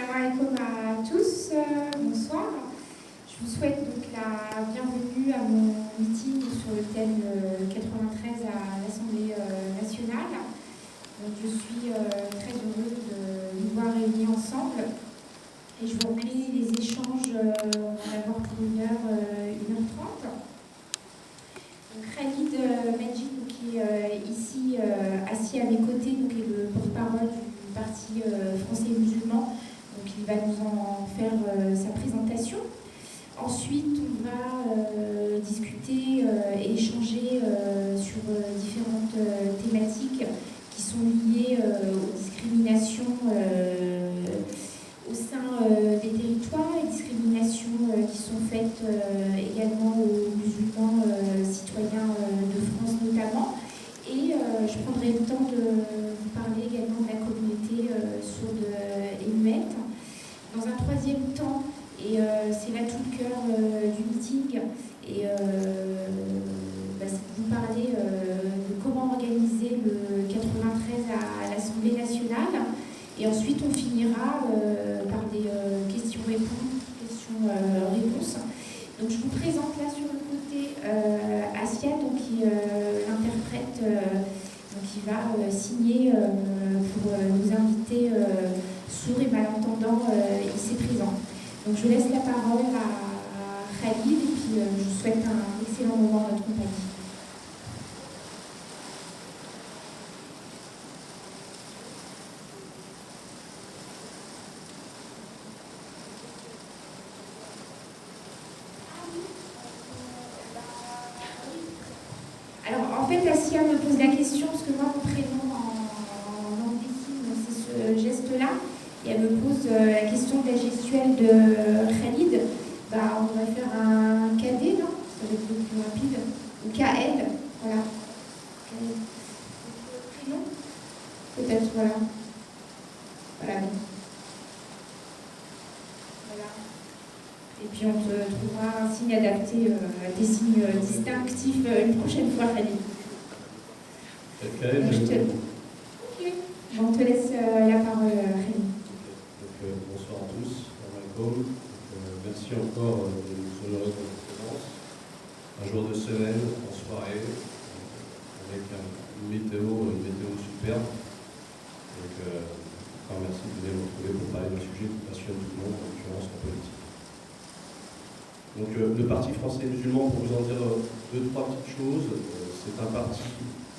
Salam alaikum à tous, bonsoir. Je vous souhaite donc la bienvenue à mon meeting sur le thème 93 à l'Assemblée nationale. Donc, je suis très heureuse de nous voir réunis ensemble et je vous remercie les échanges, on va en avoir pour 1h30. Donc, Khalid Medjid, qui est ici assis à mes côtés, donc, est le porte-parole du Parti français musulman. Donc, il va nous en faire sa présentation. Ensuite, on va discuter et échanger sur différentes thématiques qui sont liées aux discriminations au sein des territoires, les discriminations qui sont faites également aux musulmans citoyens de France notamment. Et je prendrai le temps de vous parler également de la communauté sourde et muette. Dans un troisième temps, et c'est là tout le cœur du meeting, et c'est de vous parler de comment organiser le 93 à l'Assemblée nationale. Et ensuite, on finira par des questions-réponses. Donc, je vous présente là sur le côté Asia, donc, qui l'interprète, qui va signer pour nos invités sourds et malentendants ici présents. Donc, je laisse la parole à Khalid et puis je vous souhaite un excellent moment en notre compagnie. Alors, en fait, Asia me pose la question, parce que moi, mon prénom en langue des signes, c'est ce geste-là. Et elle me pose la question de la gestuelle de Khalid. On va faire un KD, non? Ça va être beaucoup plus rapide. Ou KL, voilà. Prénom? Peut-être, voilà. Voilà. Voilà. Et puis on te trouvera un signe adapté, des signes distinctifs une prochaine fois, Khalid. Ok. On te laisse la parole, Khalid. Bonsoir à tous, merci encore de nous honorer de votre présence. Un jour de semaine, en soirée, avec une météo superbe. Donc, encore merci de venir nous retrouver pour parler d'un sujet qui passionne tout le monde, en l'occurrence la politique. Donc, le Parti français musulman, pour vous en dire trois petites choses, c'est un parti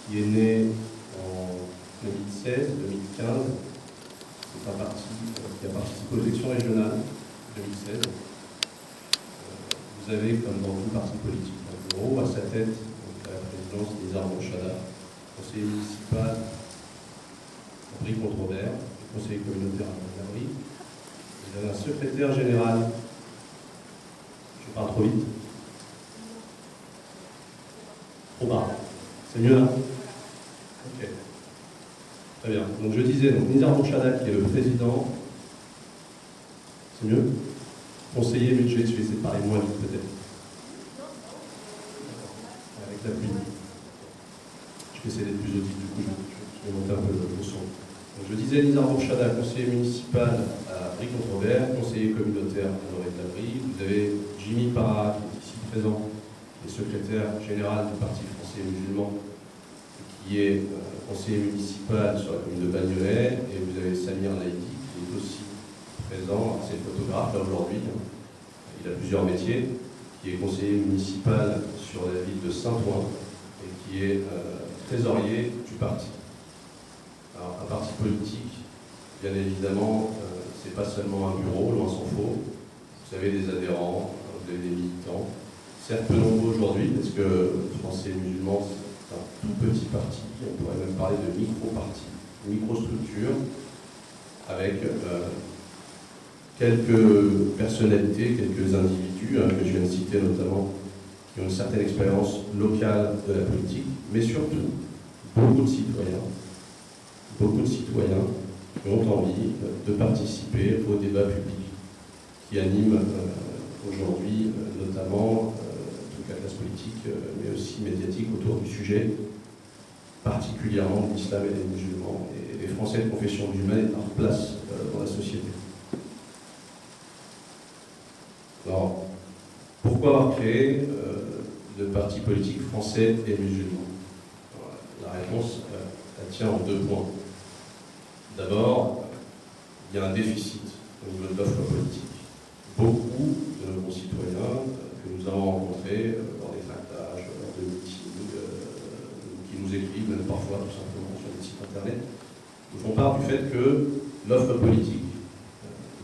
qui est né en 2016-2015. C'est un parti qui a participé aux élections régionales 2016. Vous avez, comme dans tout parti politique, un bureau à sa tête, à la présidence Nizar Morchada, conseiller municipal à Brie-Contrebert, conseiller communautaire à Brie. Vous avez un secrétaire général. Je parle trop vite. Trop bas. C'est mieux là? Ok. Très bien. Donc je disais, Nizar Morchada qui est le président, c'est mieux? Conseiller, mais je vais essayer de parler moins vite peut-être. Avec la pluie. Je vais essayer d'être plus audible, du coup je vais monter un peu le son. Donc je disais, Nizar Morchada, conseiller municipal à Brie-Contrebert, conseiller communautaire à Lorette-la-Brie. Vous avez Jimmy Parra, qui est ici présent, qui est secrétaire général du Parti français musulman, qui est conseiller municipal sur la commune de Bagnolet, et vous avez Samir Laïdi, qui est aussi présent, c'est le photographe là aujourd'hui, il a plusieurs métiers, qui est conseiller municipal sur la ville de Saint-Ouen, et qui est trésorier du parti. Alors, un parti politique, bien évidemment, c'est pas seulement un bureau, loin s'en faut. Vous avez des adhérents, vous avez des militants, certes peu nombreux aujourd'hui, parce que le Français musulman, c'est un tout petit parti, on pourrait même parler de micro-parti, micro-structure, avec quelques personnalités, quelques individus, que je viens de citer notamment, qui ont une certaine expérience locale de la politique, mais surtout beaucoup de citoyens qui ont envie de participer au débat public qui anime aujourd'hui notamment toute la classe politique, mais aussi médiatique autour du sujet, particulièrement de l'islam et des musulmans, et des Français de confession musulmane et de leur place dans la société. créer de partis politiques français et musulmans? La réponse, elle tient en 2 points. D'abord, il y a un déficit au niveau de l'offre politique. Beaucoup de nos concitoyens que nous avons rencontrés lors des tractages, lors de meetings, qui nous écrivent, même parfois tout simplement sur des sites internet, nous font part du fait que l'offre politique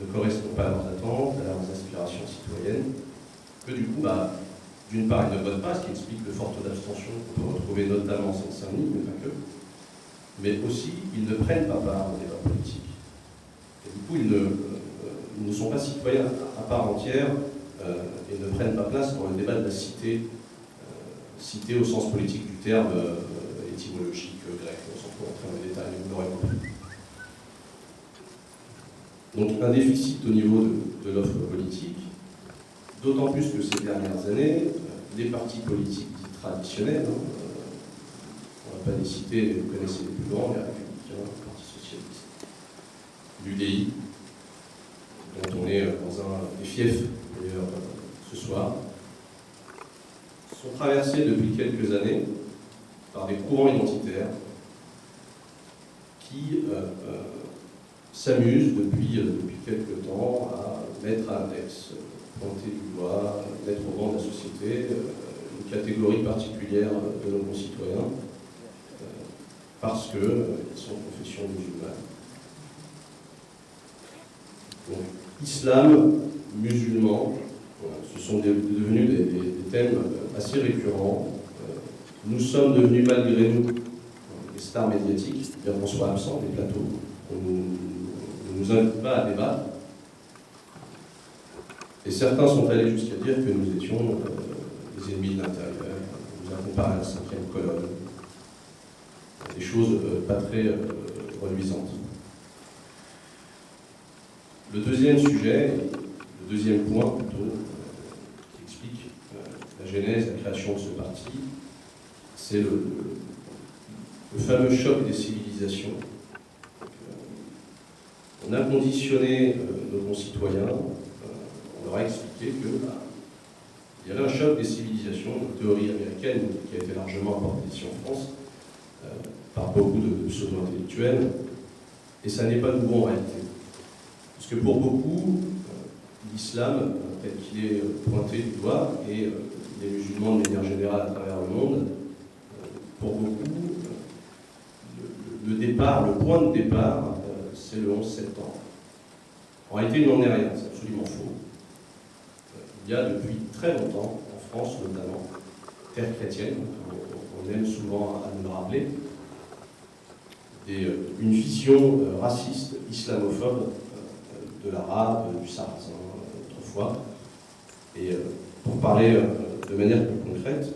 ne correspond pas à leurs attentes, à leurs aspirations citoyennes, que du coup, d'une part, ils ne votent pas, ce qui explique le fort taux d'abstention qu'on peut retrouver notamment en Seine-Saint-Denis, mais pas que, mais aussi, ils ne prennent pas part au débat politique. Et du coup, ils ne sont pas citoyens à part entière et ne prennent pas place dans le débat de la cité, cité au sens politique du terme étymologique grec, sans trop rentrer dans les détails, vous l'aurez compris. Donc un déficit au niveau de l'offre politique, d'autant plus que ces dernières années, les partis politiques dits traditionnels, on ne va pas les citer, mais vous connaissez les plus grands, les Républicains, le Parti Socialiste, l'UDI, dont on est dans un des fiefs d'ailleurs ce soir, sont traversés depuis quelques années par des courants identitaires qui s'amusent depuis quelques temps à mettre à l'index, pointer du doigt, mettre au banc de la société une catégorie particulière de nos concitoyens parce qu'ils sont de confession musulmane. Donc, islam, musulman, ce sont devenus des thèmes assez récurrents. Nous sommes devenus malgré nous des stars médiatiques, bien qu'on soit absents des plateaux. On ne nous invite pas à débattre. Et certains sont allés jusqu'à dire que nous étions des ennemis de l'intérieur, nous avons comparé à la 5e colonne. Des choses pas très reluisantes. Le deuxième sujet, le deuxième point plutôt, qui explique la genèse, la création de ce parti, c'est le fameux choc des civilisations. On a conditionné nos concitoyens, on leur a expliqué qu'il y avait un choc des civilisations, une théorie américaine qui a été largement apportée ici en France par beaucoup de pseudo-intellectuels, et ça n'est pas nouveau en réalité. Parce que pour beaucoup, l'islam, tel qu'il est pointé du doigt, et les musulmans de manière générale à travers le monde, pour beaucoup, le point de départ, c'est le 11 septembre. En réalité, il n'en est rien, c'est absolument faux. Il y a depuis très longtemps, en France notamment, terre chrétienne, on aime souvent à nous le rappeler, une vision raciste, islamophobe de l'arabe, du sarrasin autrefois. Et pour parler de manière plus concrète,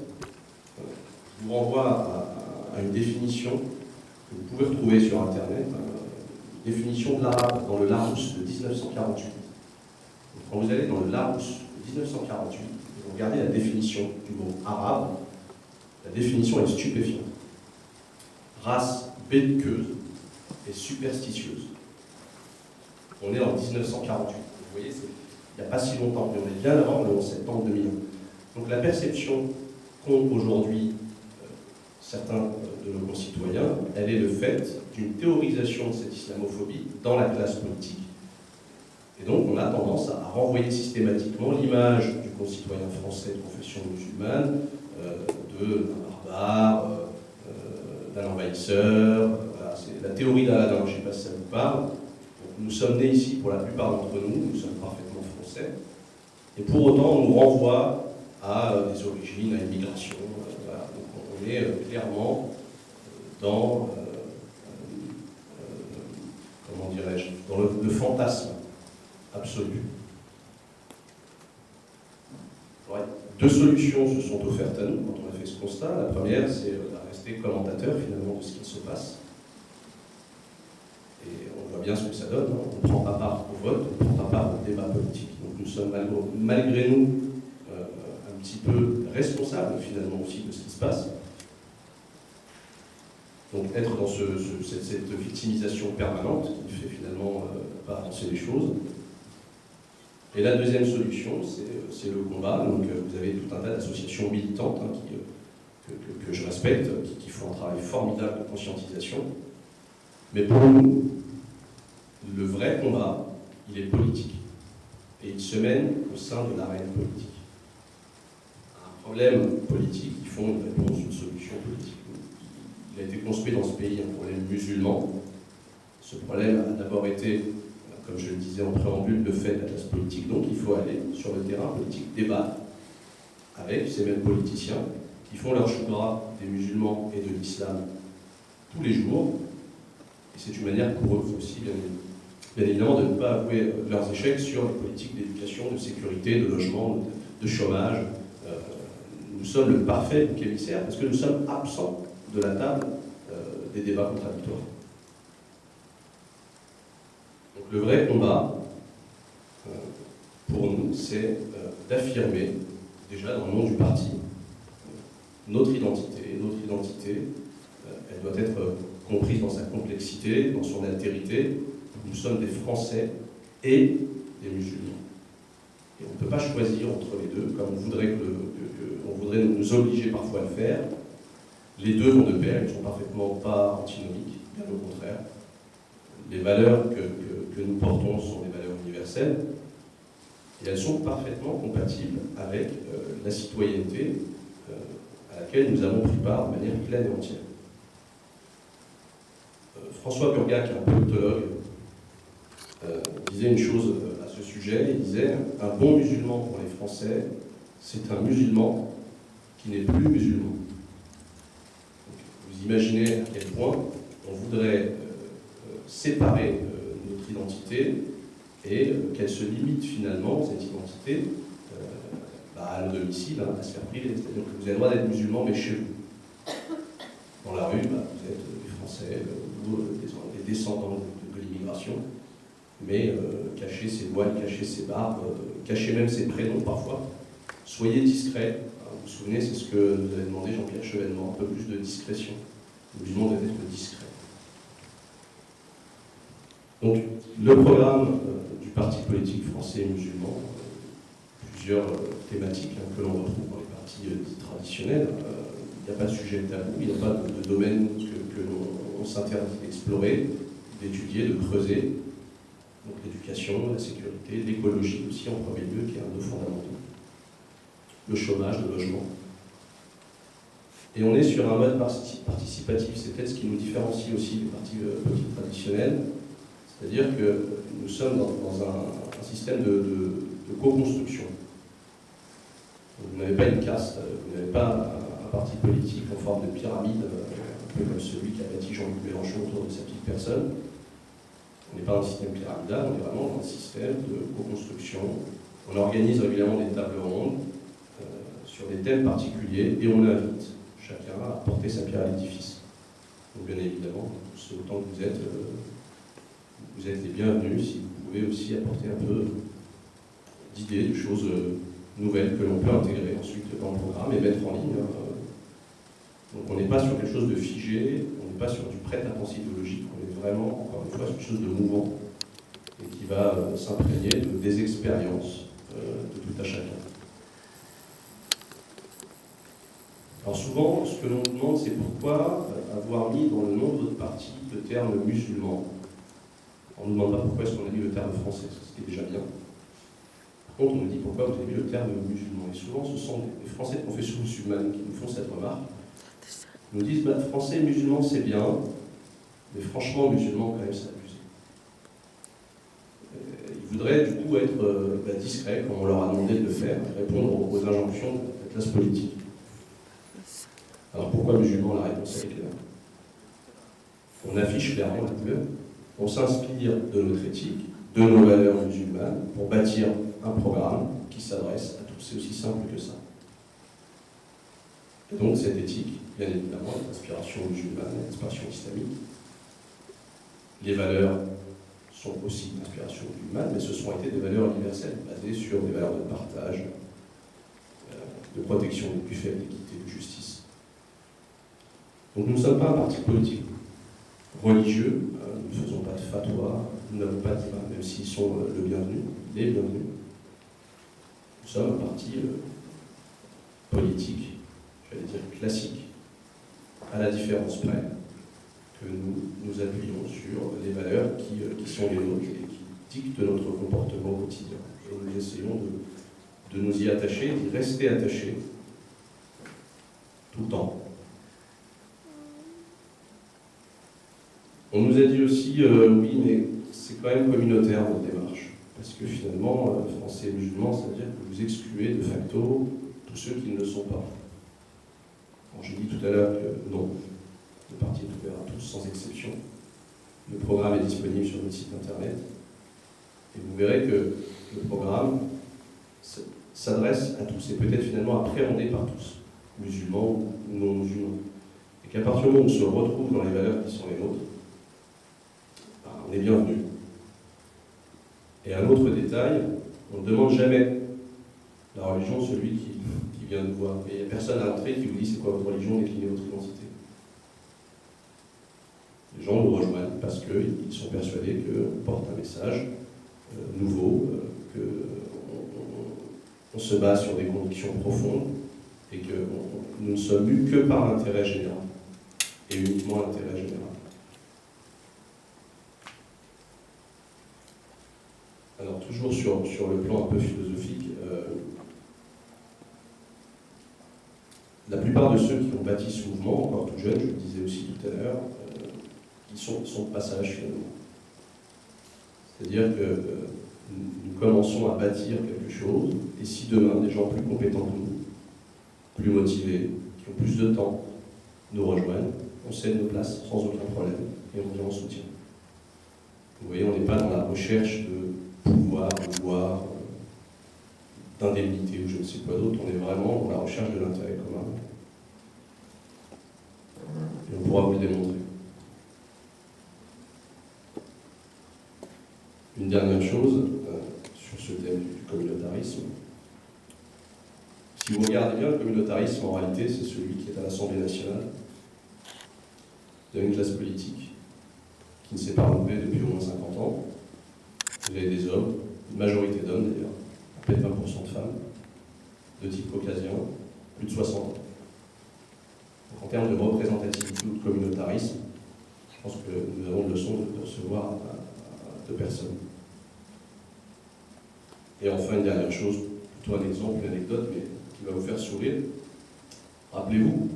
je vous renvoie à une définition que vous pouvez retrouver sur Internet, une définition de l'arabe dans le Larousse de 1948. Donc, quand vous allez dans le Larousse de 1948, vous regardez la définition du mot arabe, la définition est stupéfiante. Race belliqueuse et superstitieuse. On est en 1948. Vous voyez, il n'y a pas si longtemps, mais on est bien avant le 11 septembre 2001. Donc la perception qu'ont aujourd'hui certains de nos concitoyens, elle est le fait d'une théorisation de cette islamophobie dans la classe politique. Et donc on a tendance à renvoyer systématiquement l'image du concitoyen français de confession musulmane, d'un barbare, d'un envahisseur. Voilà, c'est la théorie d'Aladin, je ne sais pas si ça vous parle. Donc, nous sommes nés ici, pour la plupart d'entre nous, nous sommes parfaitement français. Et pour autant, on nous renvoie à des origines, à l'immigration. Voilà. Donc on est clairement dans, comment dirais-je, dans le fantasme absolu. Ouais. 2 solutions se sont offertes à nous quand on a fait ce constat. La première, c'est de rester commentateur finalement de ce qui se passe. Et on voit bien ce que ça donne. On ne prend pas part au vote, on ne prend pas part au débat politique. Donc nous sommes malgré nous un petit peu responsables finalement aussi de ce qui se passe. Donc être dans cette victimisation permanente qui ne fait finalement pas avancer les choses. Et la deuxième solution, c'est le combat. Donc vous avez tout un tas d'associations militantes que je respecte, qui font un travail formidable de conscientisation. Mais pour nous, le vrai combat, il est politique. Et il se mène au sein de l'arène politique. Un problème politique, il faut une réponse, une solution politique. Il a été construit dans ce pays un problème musulman. Ce problème a d'abord été, comme je le disais en préambule, le fait de la classe politique. Donc il faut aller sur le terrain politique, débattre avec ces mêmes politiciens qui font leur choix des musulmans et de l'islam tous les jours. Et c'est une manière pour eux aussi, bien évidemment, de ne pas avouer leurs échecs sur les politiques d'éducation, de sécurité, de logement, de chômage. Nous sommes le parfait bouc émissaire parce que nous sommes absents de la table des débats contradictoires. Donc le vrai combat, pour nous, c'est d'affirmer, déjà dans le nom du parti, notre identité. Notre identité, elle doit être comprise dans sa complexité, dans son altérité. Nous sommes des Français et des musulmans. Et on ne peut pas choisir entre les deux, comme on voudrait nous obliger parfois à le faire. Les deux vont de pair, ils ne sont parfaitement pas antinomiques, bien au contraire. Les valeurs que nous portons sont des valeurs universelles, et elles sont parfaitement compatibles avec la citoyenneté à laquelle nous avons pris part de manière pleine et entière. François Burgat, qui est un politologue, disait une chose à ce sujet. Il disait « Un bon musulman pour les Français, c'est un musulman qui n'est plus musulman. » Donc, vous imaginez à quel point on voudrait séparer notre identité et qu'elle se limite finalement, cette identité, à le domicile, à la sphère privée. C'est-à-dire que vous avez le droit d'être musulman, mais chez vous. Dans la rue, vous êtes des Français ou des descendants de l'immigration, mais cachez ses voiles, cachez ses barbes, cachez même ses prénoms parfois. Soyez discrets. Vous vous souvenez, c'est ce que nous avait demandé Jean-Pierre Chevènement, un peu plus de discrétion. Le musulman doit être discret. Donc, le programme du parti politique français et musulman, plusieurs thématiques que l'on retrouve dans les partis dits traditionnels. Il n'y a pas de sujet tabou, il n'y a pas de domaine que l'on s'interdit d'explorer, d'étudier, de creuser. Donc l'éducation, la sécurité, l'écologie aussi en premier lieu, qui est un de nos fondamentaux. Le chômage, le logement. Et on est sur un mode participatif, c'est peut-être ce qui nous différencie aussi des partis politiques traditionnels. C'est-à-dire que nous sommes dans un système de co-construction. Vous n'avez pas une caste, vous n'avez pas un parti politique en forme de pyramide, un peu comme celui qu'a bâti Jean-Luc Mélenchon autour de sa petite personne. On n'est pas dans un système pyramidal, on est vraiment dans un système de co-construction. On organise régulièrement des tables rondes sur des thèmes particuliers et on invite chacun à porter sa pierre à l'édifice. Donc bien évidemment, autant que vous êtes les bienvenus si vous pouvez aussi apporter un peu d'idées, de choses nouvelles que l'on peut intégrer ensuite dans le programme et mettre en ligne. Donc on n'est pas sur quelque chose de figé, on n'est pas sur du prêt-à-penser idéologique, on est vraiment, encore une fois, sur quelque chose de mouvant et qui va s'imprégner des expériences de tout à chacun. Alors souvent, ce que l'on nous demande, c'est pourquoi avoir mis dans le nom de votre parti le terme musulman. On ne nous demande pas pourquoi est-ce qu'on a mis le terme français, ce qui est déjà bien. Par contre, on nous dit pourquoi vous avez mis le terme musulman. Et souvent, ce sont les Français de confession musulmane qui nous font cette remarque. Ils nous disent, français et musulman, c'est bien, mais franchement, musulman, quand même, c'est abusé. Ils voudraient, du coup, être discrets, comme on leur a demandé de le faire, et répondre aux injonctions de la classe politique. Alors, pourquoi musulman? La réponse est claire. On affiche clairement la couleur. On s'inspire de notre éthique, de nos valeurs musulmanes, pour bâtir un programme qui s'adresse à tous. C'est aussi simple que ça. Et donc cette éthique, bien évidemment, est l'inspiration musulmane, l'inspiration islamique. Les valeurs sont aussi l'inspiration musulmane, mais ce sont été des valeurs universelles, basées sur des valeurs de partage, de protection du plus faible, d'équité, de justice. Donc nous ne sommes pas un parti politique religieux, nous ne faisons pas de fatwa, nous n'avons pas de débat, même s'ils sont les bienvenus, Nous sommes un parti politique, j'allais dire classique, à la différence près que nous appuyons sur les valeurs qui sont les nôtres et qui dictent notre comportement au quotidien. Et nous essayons de nous y attacher, d'y rester attachés tout le temps. On nous a dit aussi, oui, mais c'est quand même communautaire votre démarche, parce que finalement, français et musulmans, ça veut dire que vous excluez de facto tous ceux qui ne le sont pas. Alors, j'ai dit tout à l'heure que non, le parti est ouvert à tous, sans exception. Le programme est disponible sur notre site internet, et vous verrez que le programme s'adresse à tous, et peut-être finalement appréhendé par tous, musulmans ou non musulmans. Et qu'à partir du moment où on se retrouve dans les valeurs qui sont les nôtres, on est bienvenu. Et un autre détail, on ne demande jamais la religion de celui qui vient nous voir. Mais il n'y a personne à l'entrée qui vous dit c'est quoi votre religion, déclinez votre identité. Les gens nous rejoignent parce qu'ils sont persuadés qu'on porte un message nouveau, qu'on se base sur des convictions profondes et que nous ne sommes mus que par l'intérêt général et uniquement l'intérêt général. Alors, toujours sur le plan un peu philosophique, la plupart de ceux qui ont bâti ce mouvement, encore tout jeunes, je le disais aussi tout à l'heure, ils sont de passage finalement. C'est-à-dire que nous commençons à bâtir quelque chose, et si demain des gens plus compétents que nous, plus motivés, qui ont plus de temps, nous rejoignent, on cède nos places sans aucun problème, et on vient en soutien. Vous voyez, on n'est pas dans la recherche de pouvoir, de gloire, d'indemnité ou je ne sais quoi d'autre, on est vraiment dans la recherche de l'intérêt commun. Et on pourra vous le démontrer. Une dernière chose, sur ce thème du communautarisme. Si vous regardez bien, le communautarisme, en réalité, c'est celui qui est à l'Assemblée nationale. Vous avez une classe politique qui ne s'est pas renouvelée depuis au moins 50 ans. Vous avez des hommes, une majorité d'hommes d'ailleurs, peut-être 20% de femmes, de type caucasien, plus de 60 ans. Donc en termes de représentativité ou de communautarisme, je pense que nous avons une leçon de recevoir de personnes. Et enfin, une dernière chose, plutôt un exemple, une anecdote, mais qui va vous faire sourire. Rappelez-vous,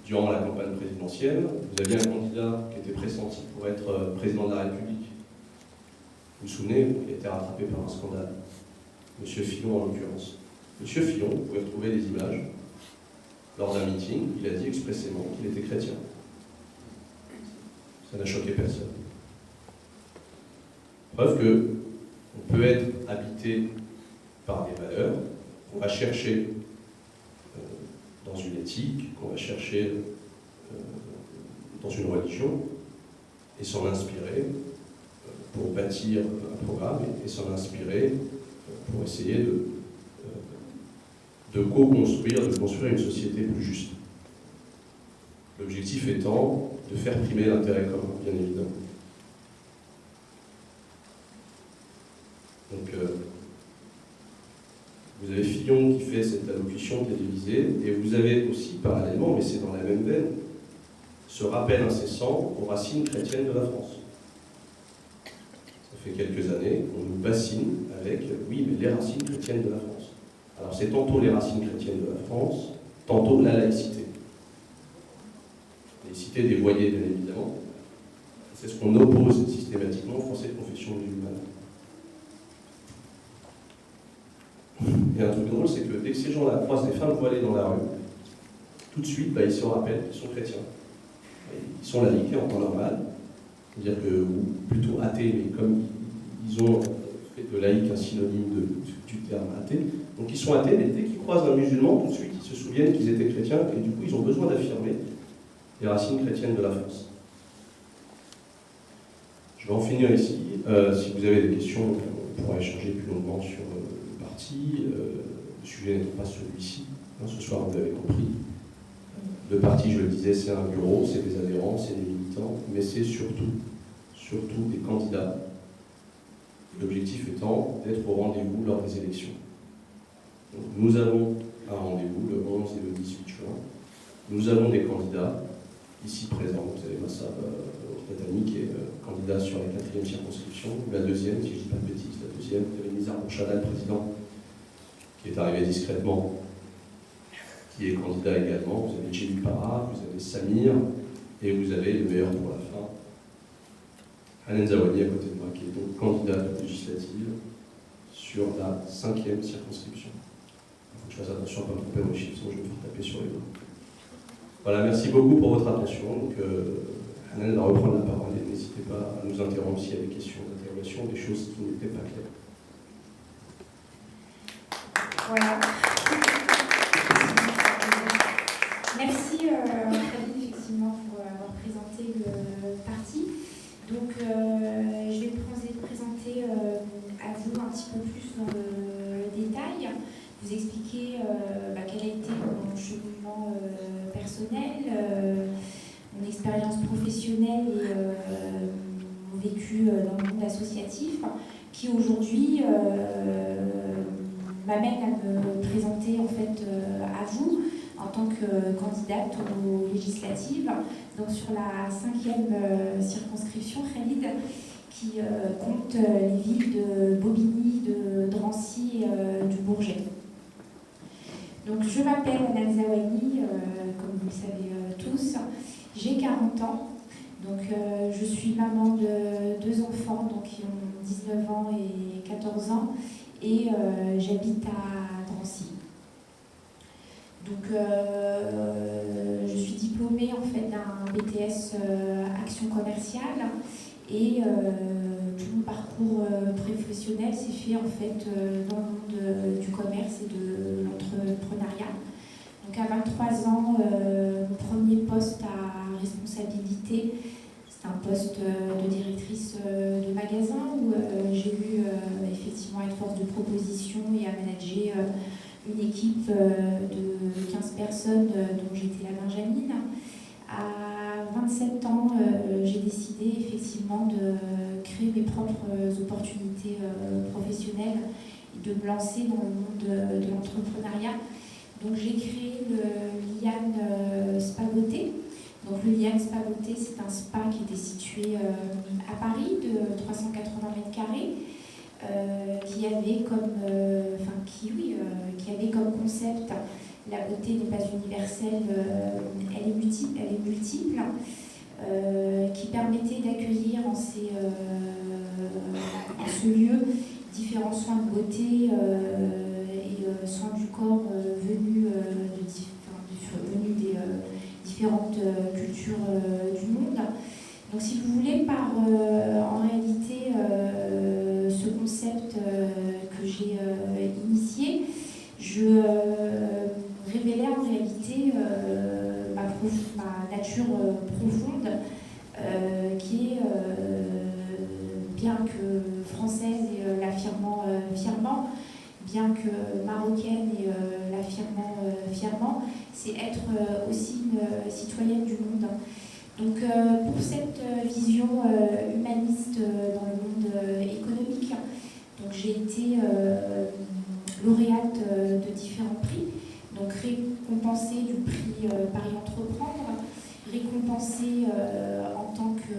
durant la campagne présidentielle, vous aviez un candidat qui était pressenti pour être président de la République. Vous vous souvenez, il a été rattrapé par un scandale. Monsieur Fillon, en l'occurrence. Monsieur Fillon, vous pouvez retrouver des images. Lors d'un meeting, il a dit expressément qu'il était chrétien. Ça n'a choqué personne. Preuve qu'on peut être habité par des valeurs qu'on va chercher dans une éthique, qu'on va chercher dans une religion, et s'en inspirer pour bâtir un programme et s'en inspirer pour essayer de co-construire, de construire une société plus juste. L'objectif étant de faire primer l'intérêt commun, bien évidemment. Donc, vous avez Fillon qui fait cette allocution télévisée, et vous avez aussi, parallèlement, mais c'est dans la même veine, ce rappel incessant aux racines chrétiennes de la France. Ça fait quelques années, on nous bassine avec « oui, mais les racines chrétiennes de la France ». Alors c'est tantôt les racines chrétiennes de la France, tantôt la laïcité. Laïcité dévoyée, bien évidemment. C'est ce qu'on oppose systématiquement aux Français de confession musulmane. Et un truc drôle, c'est que dès que ces gens-là croisent des femmes voilées dans la rue, tout de suite, ils se rappellent qu'ils sont chrétiens. Ils sont laïcs en temps normal, c'est-à-dire que, ou plutôt athées, mais comme ils ont fait de laïc un synonyme du terme athée, donc ils sont athées, mais dès qu'ils croisent un musulman, tout de suite, ils se souviennent qu'ils étaient chrétiens, et du coup, ils ont besoin d'affirmer les racines chrétiennes de la France. Je vais en finir ici. Si vous avez des questions, on pourra échanger plus longuement sur le parti. Le sujet n'étant pas celui-ci. Ce soir, vous l'avez compris. Le parti, je le disais, c'est un bureau, c'est des adhérents, c'est des militants, mais c'est surtout des candidats. L'objectif étant d'être au rendez-vous lors des élections. Donc, nous avons un rendez-vous le 11 et le 18 juin. Nous avons des candidats ici présents. Vous avez Massa Nathalie qui est candidat sur la 4e circonscription. La deuxième, si je ne dis pas de bêtises, la deuxième, vous avez Nizar Bourchada, le président, qui est arrivé discrètement, qui est candidat également. Vous avez Jéhu Para, vous avez Samir, et vous avez le meilleur pour la fin, Hanan Zawani à côté de moi, qui est donc candidate législative sur la 5e circonscription. Il faut que je fasse attention à ne pas me tromper dans les chiffres, sinon je vais me faire taper sur les doigts. Voilà, merci beaucoup pour votre attention. Donc, Hanan va reprendre la parole et n'hésitez pas à nous interrompre s'il y a des questions, des interrogations, des choses qui n'étaient pas claires. Voilà. Merci, Khalid, effectivement, pour avoir présenté le parti. Donc, je vais vous présenter à vous un petit peu plus dans le détail, vous expliquer quel a été mon cheminement personnel, mon expérience professionnelle et mon vécu dans le monde associatif, qui aujourd'hui m'amène à me présenter en fait à vous en tant que candidate aux législatives, donc sur la 5e circonscription, Khalid, qui compte les villes de Bobigny, de Drancy et du Bourget. Donc je m'appelle Hanan Zawani, comme vous le savez tous, j'ai 40 ans, donc je suis maman de 2 enfants donc, qui ont 19 ans et 14 ans, et j'habite à Drancy. Donc, je suis diplômée en fait d'un BTS Action commerciale et tout mon parcours professionnel s'est fait en fait dans le monde du commerce et de l'entrepreneuriat. Donc, à 23 ans, mon premier poste à responsabilité, c'est un poste de directrice de magasin où j'ai eu effectivement une force de proposition et à manager une équipe de 15 personnes dont j'étais la benjamine. À 27 ans, j'ai décidé effectivement de créer mes propres opportunités professionnelles et de me lancer dans le monde de l'entrepreneuriat. Donc j'ai créé le Liane Spa Beauté. Donc le Liane Spa Beauté, c'est un spa qui était situé à Paris de 380 mètres carrés. Qui avait comme concept la beauté n'est pas universelle, elle est multiple, qui permettait d'accueillir en ce lieu différents soins de beauté et soins du corps venus des différentes cultures du monde. Donc si vous voulez, en réalité, ce concept que j'ai initié, je révélais en réalité ma nature profonde, qui est, bien que française et l'affirmant fièrement, bien que marocaine et l'affirmant fièrement, c'est être aussi une citoyenne du monde. Donc pour cette vision humaniste dans le monde économique, donc j'ai été lauréate de différents prix, donc récompensée du prix Paris Entreprendre, récompensée en tant que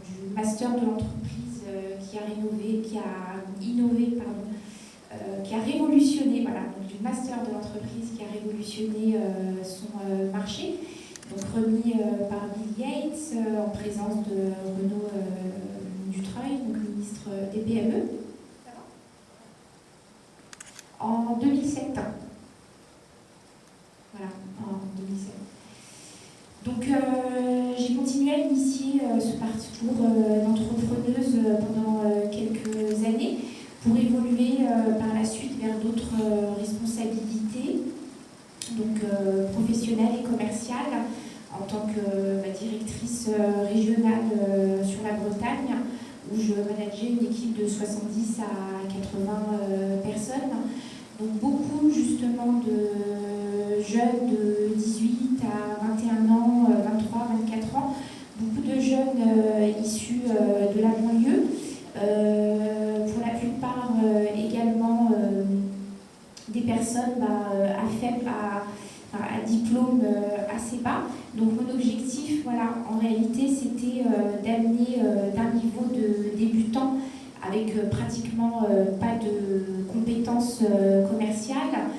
du master de l'entreprise qui a révolutionné, voilà, donc du master de l'entreprise qui a révolutionné son marché. Donc remis par Bill Gates en présence de Renaud Dutreuil, donc ministre des PME, en 2007. Voilà, en 2007. Donc j'ai continué à initier ce parcours d'entrepreneuse pendant quelques années pour évoluer par la suite vers d'autres responsabilités, donc professionnelles et commerciales, en tant que directrice régionale sur la Bretagne, où je manageais une équipe de 70 à 80 personnes. Donc beaucoup justement de jeunes de 18 à 21 ans, 23, 24 ans, beaucoup de jeunes issus de la banlieue, pour la plupart également des des personnes à diplôme assez bas. Donc mon objectif, voilà, en réalité, c'était d'amener d'un niveau de débutant avec pratiquement pas de compétences commerciales,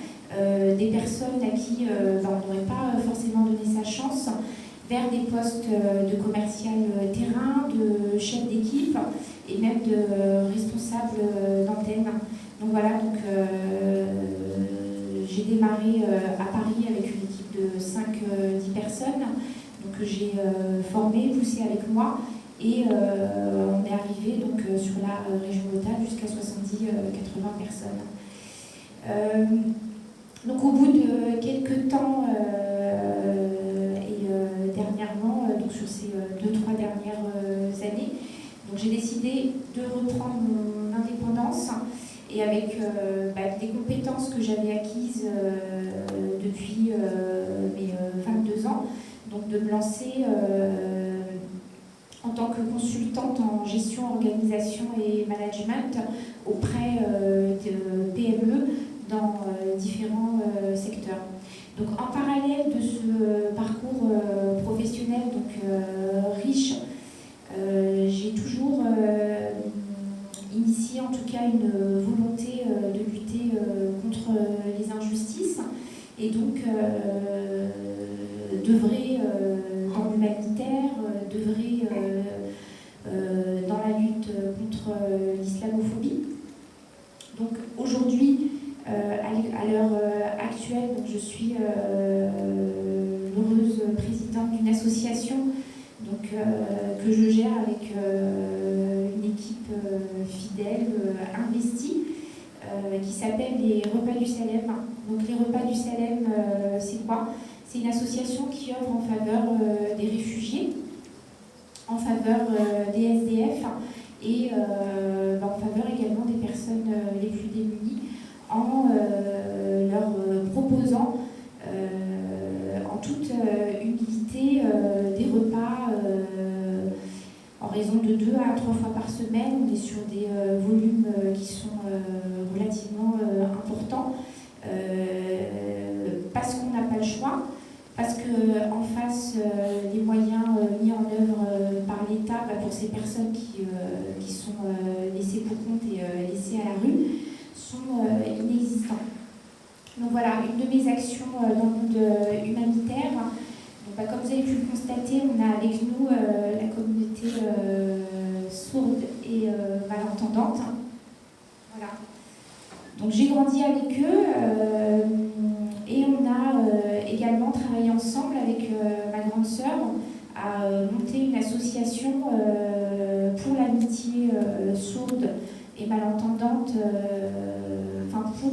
des personnes à qui on n'aurait pas forcément donné sa chance, vers des postes de commercial terrain, de chef d'équipe et même de responsable d'antenne. Donc voilà, j'ai démarré à Paris avec une équipe de 5-10 personnes, donc j'ai formé, poussé avec moi, et on est arrivé sur la région Bretagne jusqu'à 70-80 personnes. Donc au bout de quelques temps dernièrement, sur ces 2-3 dernières années, donc j'ai décidé de reprendre mon indépendance et avec les compétences que j'avais acquises depuis mes 22 ans, donc de me lancer en tant que consultante en gestion, organisation et management auprès de PME dans différents secteurs. Donc en parallèle de ce parcours professionnel riche, j'ai toujours initié en tout cas une volonté de lutter contre les injustices et donc d'œuvrer dans l'humanitaire, d'œuvrer dans la lutte contre l'islamophobie. Donc aujourd'hui, à l'heure actuelle, je suis l'heureuse présidente d'une association que je gère avec une équipe fidèle, investie, qui s'appelle les Repas du Salem. Donc les Repas du Salem, c'est quoi? C'est une association qui œuvre en faveur des réfugiés, en faveur des SDF et en faveur également des personnes les plus démunies, en leur proposant en toute humilité des repas en raison de 2 à 3 fois par semaine. On est sur des volumes qui sont relativement importants parce qu'on n'a pas le choix, parce qu'en face, les moyens mis en œuvre par l'État pour ces personnes qui sont laissées pour compte et laissées à la rue sont inexistants. Donc voilà, une de mes actions dans le monde humanitaire. Donc, comme vous avez pu le constater, on a avec nous la communauté sourde et malentendante. Voilà. Donc j'ai grandi avec eux et on a également travaillé ensemble avec ma grande sœur à monter une association pour l'amitié sourde et malentendante, pour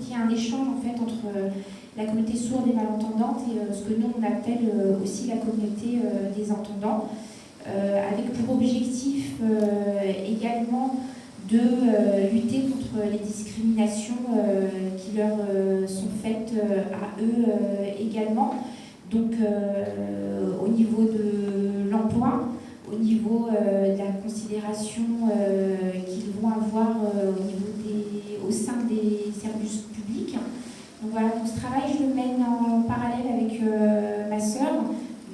qu'il y ait un échange en fait entre la communauté sourde et malentendante et ce que nous on appelle aussi la communauté des entendants, avec pour objectif également de lutter contre les discriminations qui leur sont faites à eux également. Donc au niveau de l'emploi, au niveau de la considération qu'ils vont avoir au sein des services publics. Donc voilà, donc ce travail je le mène en parallèle avec ma sœur,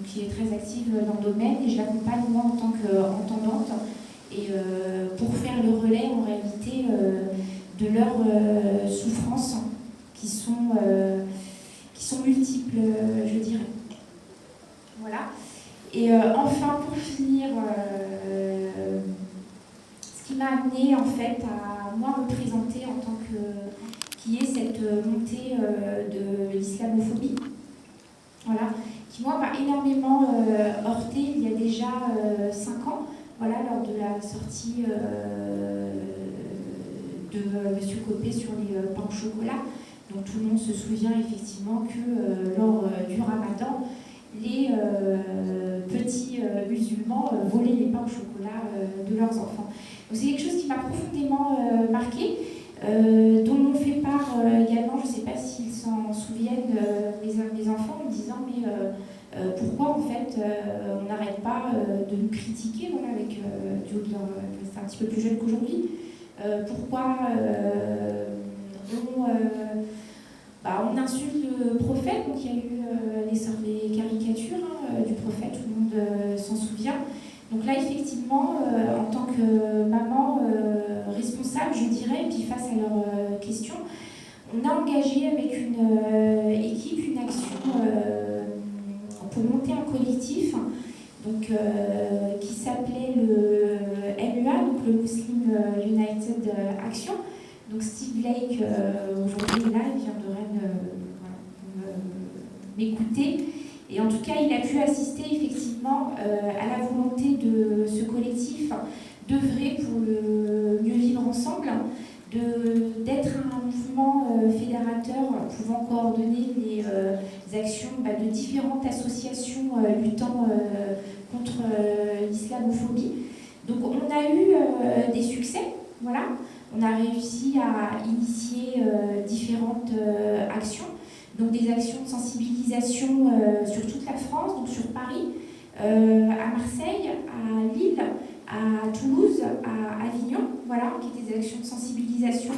qui est très active dans le domaine, et je l'accompagne moi en tant qu'entendante, et pour faire le relais en réalité de leurs souffrances qui sont multiples, je dirais. Voilà. Et enfin, pour finir, ce qui m'a amené en fait à moi me présenter en tant qui est cette montée de l'islamophobie, voilà, qui moi m'a énormément heurté il y a déjà 5 ans, voilà, lors de la sortie de Monsieur Copé sur les pains au chocolat. Donc tout le monde se souvient effectivement que lors du Ramadan, les petits musulmans volaient les pains au chocolat de leurs enfants. Donc c'est quelque chose qui m'a profondément marquée, dont m'ont fait part également, je ne sais pas s'ils s'en souviennent, mes enfants, en me disant mais pourquoi en fait on n'arrête pas de nous critiquer, voilà, avec du haut de leur, c'est un petit peu plus jeune qu'aujourd'hui, pourquoi on insulte le prophète, donc il y a eu les caricatures du prophète, tout le monde s'en souvient. Donc là, effectivement, en tant que maman responsable, je dirais, et puis face à leurs questions, on a engagé avec une équipe une action pour monter un collectif donc, qui s'appelait le MEA, donc le Muslim United Action. Donc Steve Blake, aujourd'hui, là, il vient de Rennes m'écouter. Et en tout cas, il a pu assister effectivement à la volonté de ce collectif d'œuvrer pour le mieux vivre ensemble, d'être un mouvement fédérateur pouvant coordonner les actions de différentes associations luttant contre l'islamophobie. Donc on a eu des succès, voilà. On a réussi à initier différentes actions, donc des actions de sensibilisation sur toute la France, donc sur Paris, à Marseille, à Lille, à Toulouse, à Avignon, voilà, qui étaient des actions de sensibilisation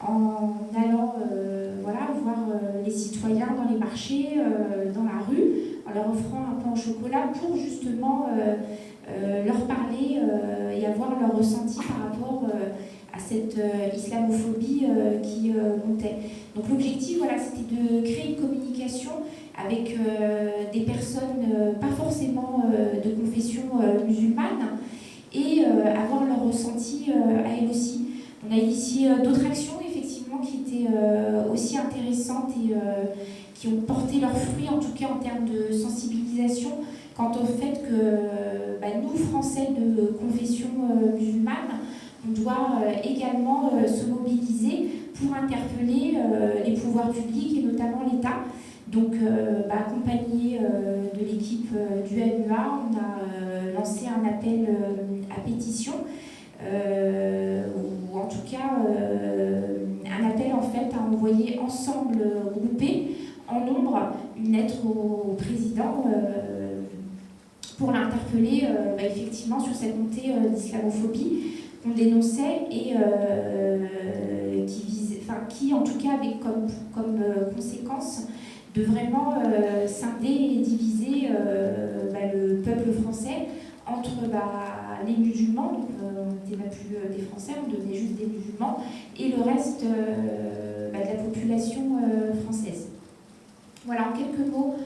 en allant voir les citoyens dans les marchés, dans la rue, en leur offrant un pain au chocolat pour justement leur parler et avoir leur ressenti par rapport à cette islamophobie qui montait. Donc l'objectif, voilà, c'était de créer une communication avec des personnes pas forcément de confession musulmane et avoir leur ressenti à elles aussi. On a initié d'autres actions effectivement qui étaient aussi intéressantes et qui ont porté leurs fruits, en tout cas en termes de sensibilisation quant au fait que nous, Français de confession musulmane, on doit également se mobiliser pour interpeller les pouvoirs publics et notamment l'État. Donc, accompagné de l'équipe du MEA, on a lancé un appel à pétition, ou en tout cas un appel en fait à envoyer ensemble, groupés, en nombre, une lettre au président pour l'interpeller effectivement sur cette montée d'islamophobie qu'on dénonçait et qui en tout cas avait comme conséquence de vraiment scinder et diviser le peuple français entre les musulmans, donc on n'était même plus des Français, on devenait juste des musulmans, et le reste de la population française. Voilà, en quelques mots,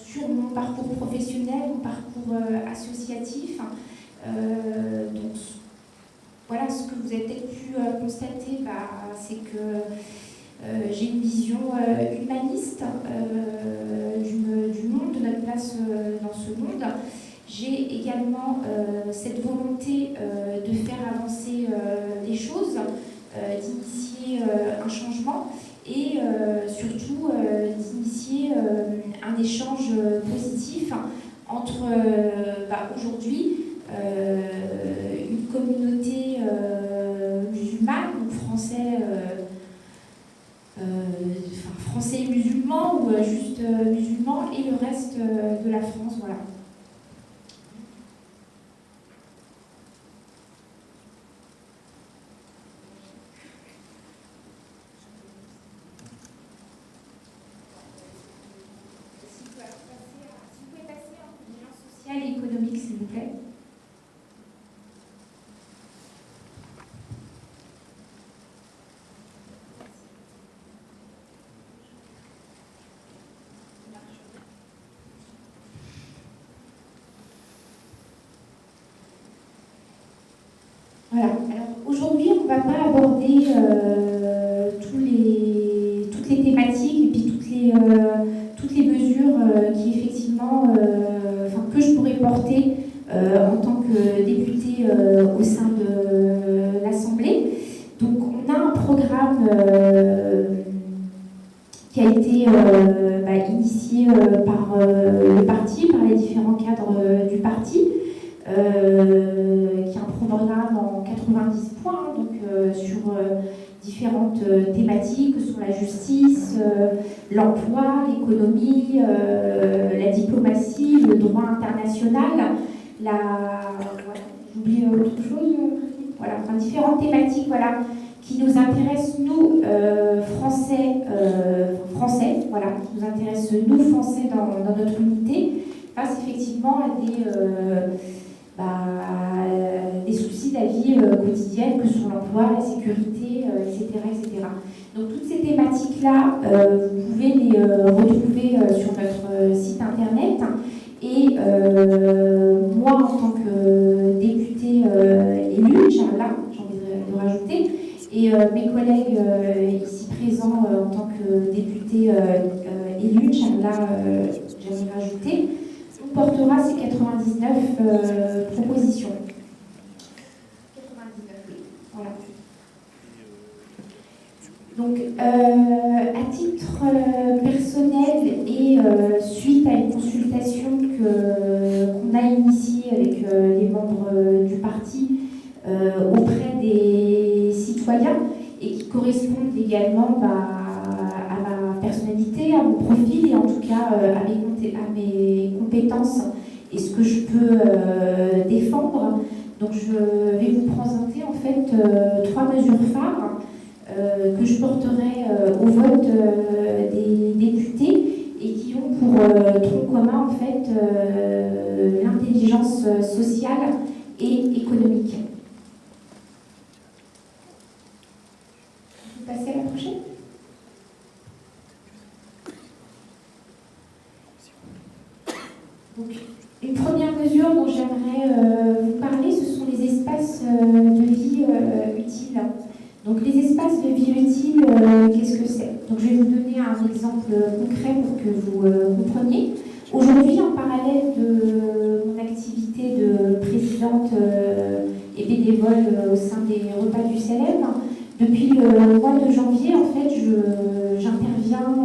sur mon parcours professionnel, mon parcours associatif. Donc, voilà, ce que vous avez peut-être pu constater, c'est que j'ai une vision humaniste du monde, de notre place dans ce monde. J'ai également cette volonté de faire avancer les choses, d'initier un changement et surtout d'initier un échange positif entre aujourd'hui une communauté musulmane, donc français et musulmans, ou juste musulmans, et le reste de la France, voilà. Si vous pouvez passer en vigilance sociale et économique, s'il vous plaît. Voilà. Alors aujourd'hui, on ne va pas aborder toutes les thématiques et puis toutes les mesures qui effectivement, que je pourrais porter en tant que députée au sein de l'Assemblée. Donc on a un programme qui a été initié par le parti, par les différents cadres du parti. Qui est un programme en 90 points, donc sur différentes thématiques, sur la justice, l'emploi, l'économie, la diplomatie, le droit international, j'oublie autre chose, voilà, différentes thématiques, voilà, qui nous intéresse, nous, français, voilà, qui nous intéresse, nous, français, dans notre unité, face effectivement à des soucis de la vie quotidienne, que sont l'emploi, la sécurité, etc., etc. Donc toutes ces thématiques-là, vous pouvez les retrouver sur notre site internet. Et moi, en tant que députée élue, j'ai envie de rajouter, et mes collègues ici présents en tant que députés élus, Inch'Allah, j'aimerais rajouter, on portera ces 99 propositions. 99, oui. Voilà. Donc, à titre personnel et suite à une consultation qu'on a initiée avec les membres du parti auprès des citoyens et qui correspondent également à ma personnalité, à mon profil et en tout cas à mes compétences et ce que je peux défendre. Donc, je vais vous présenter en fait 3 mesures phares que je porterai au vote des députés et qui ont pour tronc commun en fait l'intelligence sociale et économique. Vous passez à la prochaine. Donc, une première mesure dont j'aimerais vous parler, ce sont les espaces de vie utiles. Donc les espaces de vie utiles, qu'est-ce que c'est? Donc je vais vous donner un exemple concret pour que vous compreniez. Aujourd'hui, en parallèle de mon activité de présidente et bénévole au sein des repas du CELEM, depuis le mois de janvier, en fait, j'interviens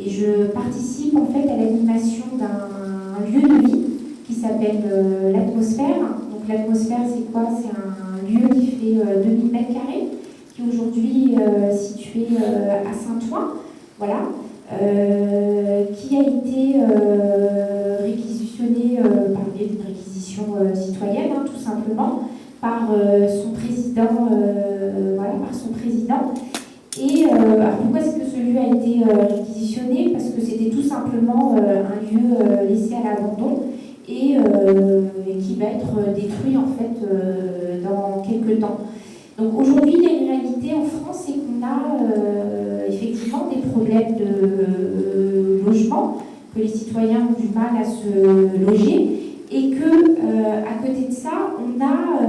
et je participe en fait à l'animation d'un lieu de vie qui s'appelle l'atmosphère. Donc l'atmosphère, c'est quoi? C'est un lieu qui fait 2000 m², qui est aujourd'hui situé à Saint-Ouen, voilà, qui a été réquisitionné par le biais d'une réquisition citoyenne, hein, tout simplement, par son président, Et alors pourquoi est-ce que ce lieu a été réquisitionné? Parce que c'était tout simplement un lieu laissé à l'abandon et qui va être détruit en fait dans quelques temps. Donc aujourd'hui, il y a une réalité en France, c'est qu'on a effectivement des problèmes de logement, que les citoyens ont du mal à se loger, et que à côté de ça, on a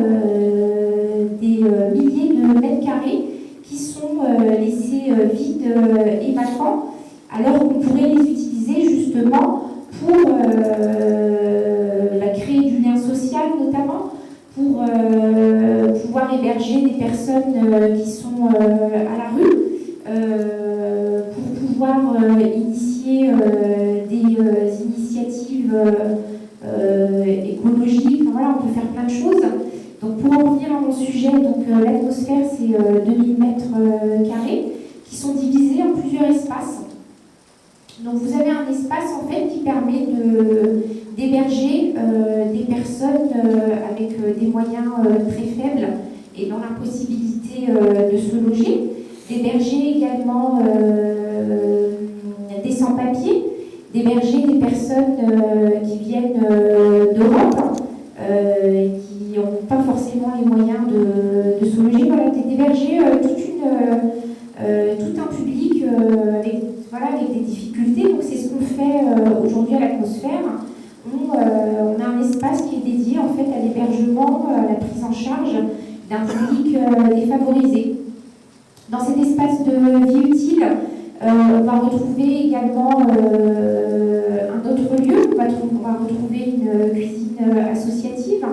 des milliers de mètres carrés qui sont laissés vides et vacants, alors qu'on pourrait les utiliser justement pour créer du lien social notamment, pour pouvoir héberger des personnes qui sont à la rue, pour pouvoir initier des initiatives écologiques. Enfin, voilà, on peut faire plein de choses. Donc pour en revenir à mon sujet, l'atmosphère c'est 2000 m² qui sont divisés en plusieurs espaces. Donc vous avez un espace en fait qui permet d'héberger des personnes avec des moyens très faibles et dans l'impossibilité de se loger, d'héberger également des sans-papiers, d'héberger des personnes qui viennent d'Europe, qui n'ont pas forcément les moyens de se loger, voilà, d'héberger tout un public avec des difficultés. Donc c'est ce qu'on fait aujourd'hui à l'atmosphère. On a un espace qui est dédié en fait à l'hébergement, à la prise en charge d'un public défavorisé. Dans cet espace de vie utile, on va retrouver également un autre lieu. On va retrouver une cuisine associative,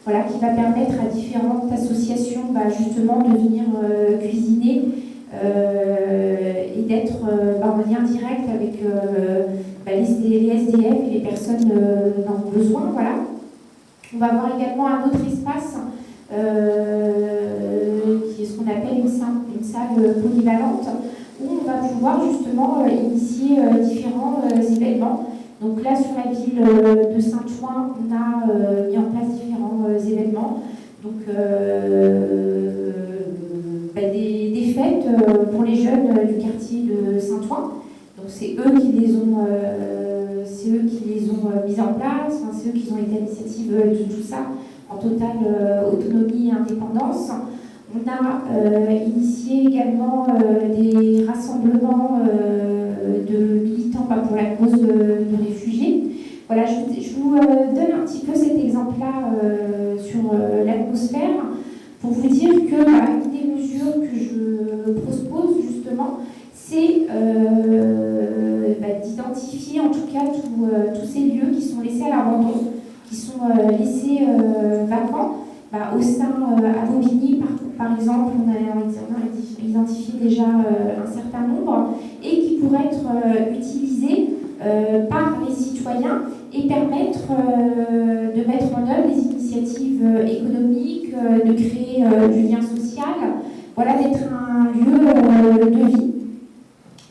voilà, qui va permettre à différentes associations justement de venir cuisiner et d'être en lien direct avec les SDF et les personnes dans le besoin. Voilà. On va avoir également un autre espace qui est ce qu'on appelle une salle polyvalente, où on va pouvoir justement initier différents événements. Donc là, sur la ville de Saint-Ouen, on a mis en place différents événements. Donc les jeunes du quartier de Saint-Ouen. Donc c'est eux qui les ont mis en place, enfin, c'est eux qui ont été à l'initiative de tout ça en totale autonomie et indépendance. On a initié également des rassemblements de militants pour la cause de réfugiés. Voilà, je vous donne un petit peu cet exemple-là sur l'atmosphère pour vous dire que une des mesures que je propose justement, c'est d'identifier en tout cas tous ces lieux qui sont laissés à l'abandon, qui sont laissés vacants. Au sein, à Bobigny, par exemple, on a identifié déjà un certain nombre et qui pourraient être utilisés par les citoyens et permettre de mettre en œuvre des initiatives économiques, de créer du lien social, voilà, d'être un lieu de vie.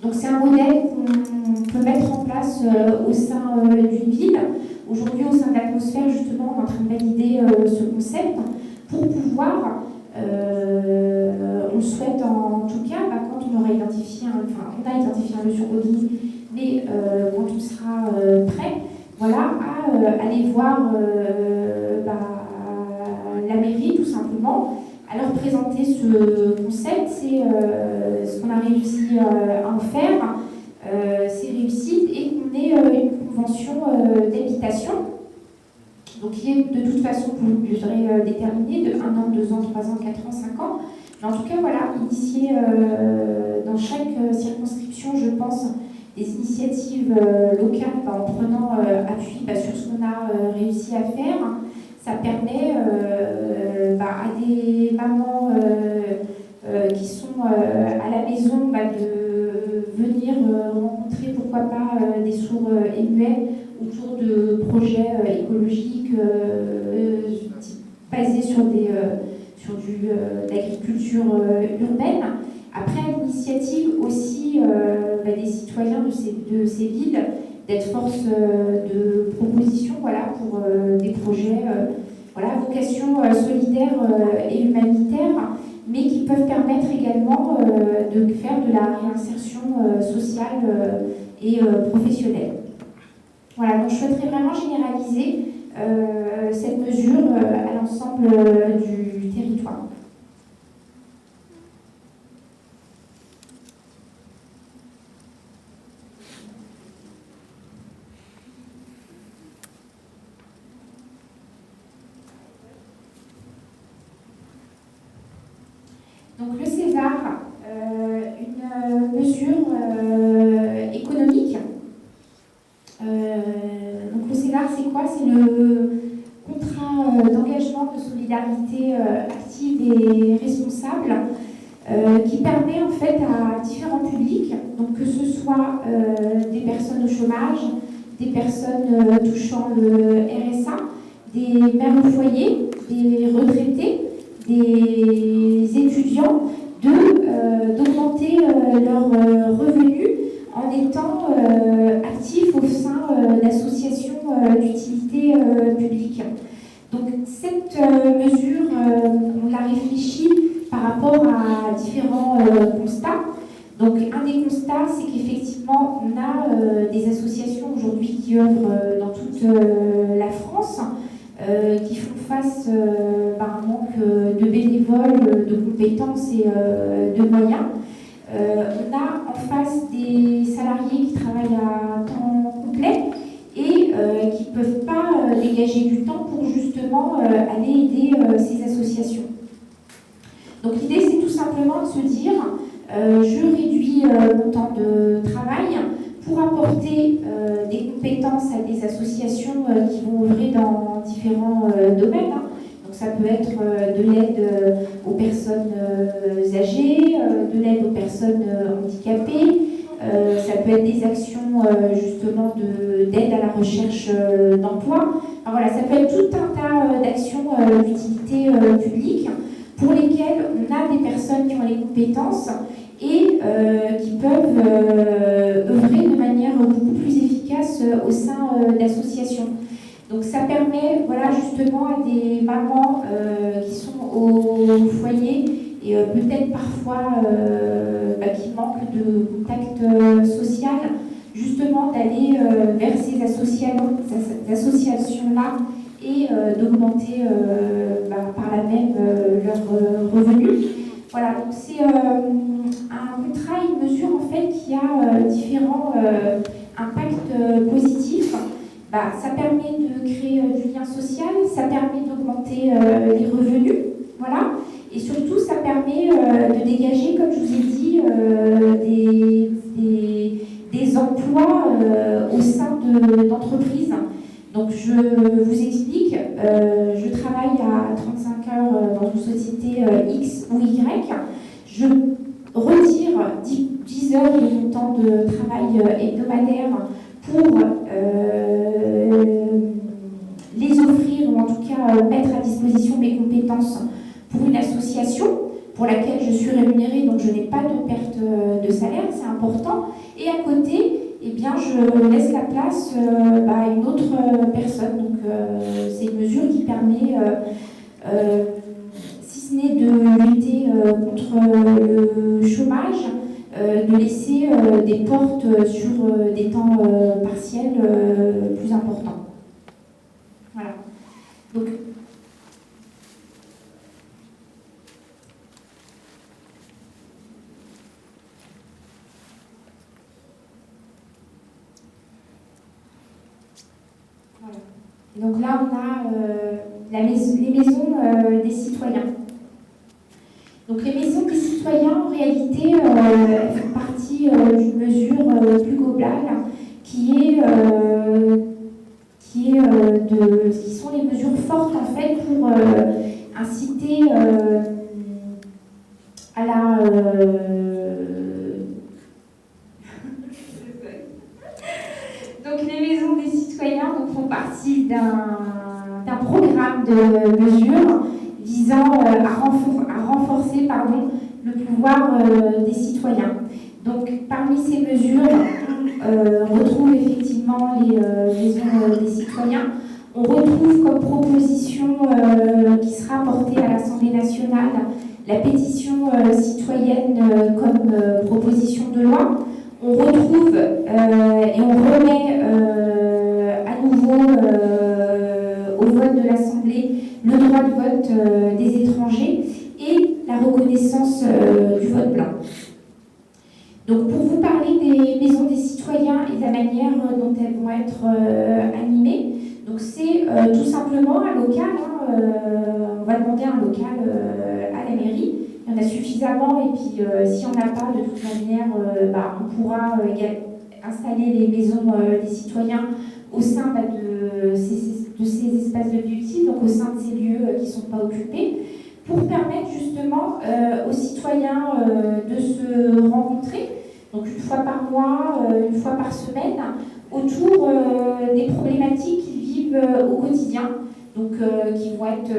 Donc c'est un modèle qu'on peut mettre en place au sein d'une ville. Aujourd'hui, au sein de l'atmosphère, justement, on est en train de valider ce concept pour pouvoir, on le souhaite en tout cas, quand on aura identifié, on a identifié un lieu sur Bobigny, mais quand on sera prêt, voilà, à aller voir la mairie, tout simplement, à leur présenter ce concept. C'est ce qu'on a réussi à en faire, c'est réussite, et qu'on ait une convention d'habitation, donc qui est de toute façon pour une durée déterminée de 1 an, 2 ans, 3 ans, 4 ans, 5 ans. Mais en tout cas, voilà, initier dans chaque circonscription, je pense, des initiatives locales en prenant appui sur ce qu'on a réussi à faire. Ça permet à des mamans qui sont à la maison de venir rencontrer, pourquoi pas, des sourds et muets autour de projets écologiques basés sur l'agriculture urbaine. Après, à l'initiative aussi des citoyens de ces villes, d'être force de proposition, voilà, pour des projets à vocation solidaire et humanitaire, mais qui peuvent permettre également de faire de la réinsertion sociale et professionnelle. Voilà, donc je souhaiterais vraiment généraliser cette mesure à l'ensemble du territoire. Donc le César, une mesure économique. Donc le César, c'est quoi? C'est le contrat d'engagement de solidarité active et responsable qui permet en fait à différents publics, donc que ce soit des personnes au chômage, des personnes touchant le RSA, des mères au foyer, des retraités, des étudiants, d'augmenter leurs revenus en étant actifs au sein d'associations d'utilité publique. Donc cette mesure, on l'a réfléchie par rapport à différents constats. Donc un des constats, c'est qu'effectivement, on a des associations aujourd'hui qui œuvrent dans toute la France, qui font face à un manque de bénévoles, de compétences et de moyens. On a en face des salariés qui travaillent à temps complet et qui ne peuvent pas dégager du temps pour justement aller aider ces associations. Donc l'idée, c'est tout simplement de se dire je réduis mon temps de travail pour apporter des compétences à des associations qui vont œuvrer dans différents domaines. Donc ça peut être de l'aide aux personnes âgées, de l'aide aux personnes handicapées, ça peut être des actions justement d'aide à la recherche d'emploi. Enfin, voilà, ça peut être tout un tas d'actions d'utilité publique pour lesquelles on a des personnes qui ont les compétences et qui peuvent œuvrer de manière beaucoup plus efficace au sein d'associations. Donc ça permet, voilà, justement à des mamans qui sont au foyer et peut-être parfois qui manquent de contact social, justement d'aller vers ces associations-là et d'augmenter par là même leurs revenus. Voilà, donc c'est un contrat, une mesure en fait qui a différents impacts positifs. Ça permet de créer du lien social, ça permet d'augmenter les revenus, voilà, et surtout ça permet de dégager, comme je vous ai dit, des emplois au sein d'entreprises. Donc je vous explique, je travaille à 35 heures dans une société X ou Y, je retire 10 heures de mon temps de travail hebdomadaire pour les offrir, ou en tout cas mettre à disposition mes compétences pour une association pour laquelle je suis rémunérée, donc je n'ai pas de perte de salaire, c'est important. Et à côté, eh bien, je laisse la place à une autre personne. Donc c'est une mesure qui permet, si ce n'est de lutter contre le chômage, de laisser des portes sur des temps partiels plus importants. Voilà. Donc, voilà. Donc là, on a les maisons des citoyens. Donc les maisons des citoyens, en réalité, elles font partie d'une mesure plus globale qui sont les mesures fortes en fait pour inciter à la donc les maisons des citoyens font partie d'un programme de mesures visant à renforcer le pouvoir des citoyens. Donc, parmi ces mesures, on retrouve effectivement les maisons des citoyens. On retrouve comme proposition qui sera portée à l'Assemblée nationale la pétition citoyenne comme proposition de loi. On retrouve et on remet à nouveau au vote de l'Assemblée le droit de vote des étrangers et la reconnaissance du vote blanc. Donc pour vous parler des maisons des citoyens et de la manière dont elles vont être animées, donc c'est tout simplement un local, on va demander un local à la mairie, il y en a suffisamment et puis si on n'a pas, de toute manière, on pourra installer les maisons des citoyens au sein de ces espaces de vie utile, donc au sein de ces lieux qui ne sont pas occupés, pour permettre justement aux citoyens de se rencontrer, donc une fois par mois, une fois par semaine, autour des problématiques qu'ils vivent au quotidien, donc qui vont être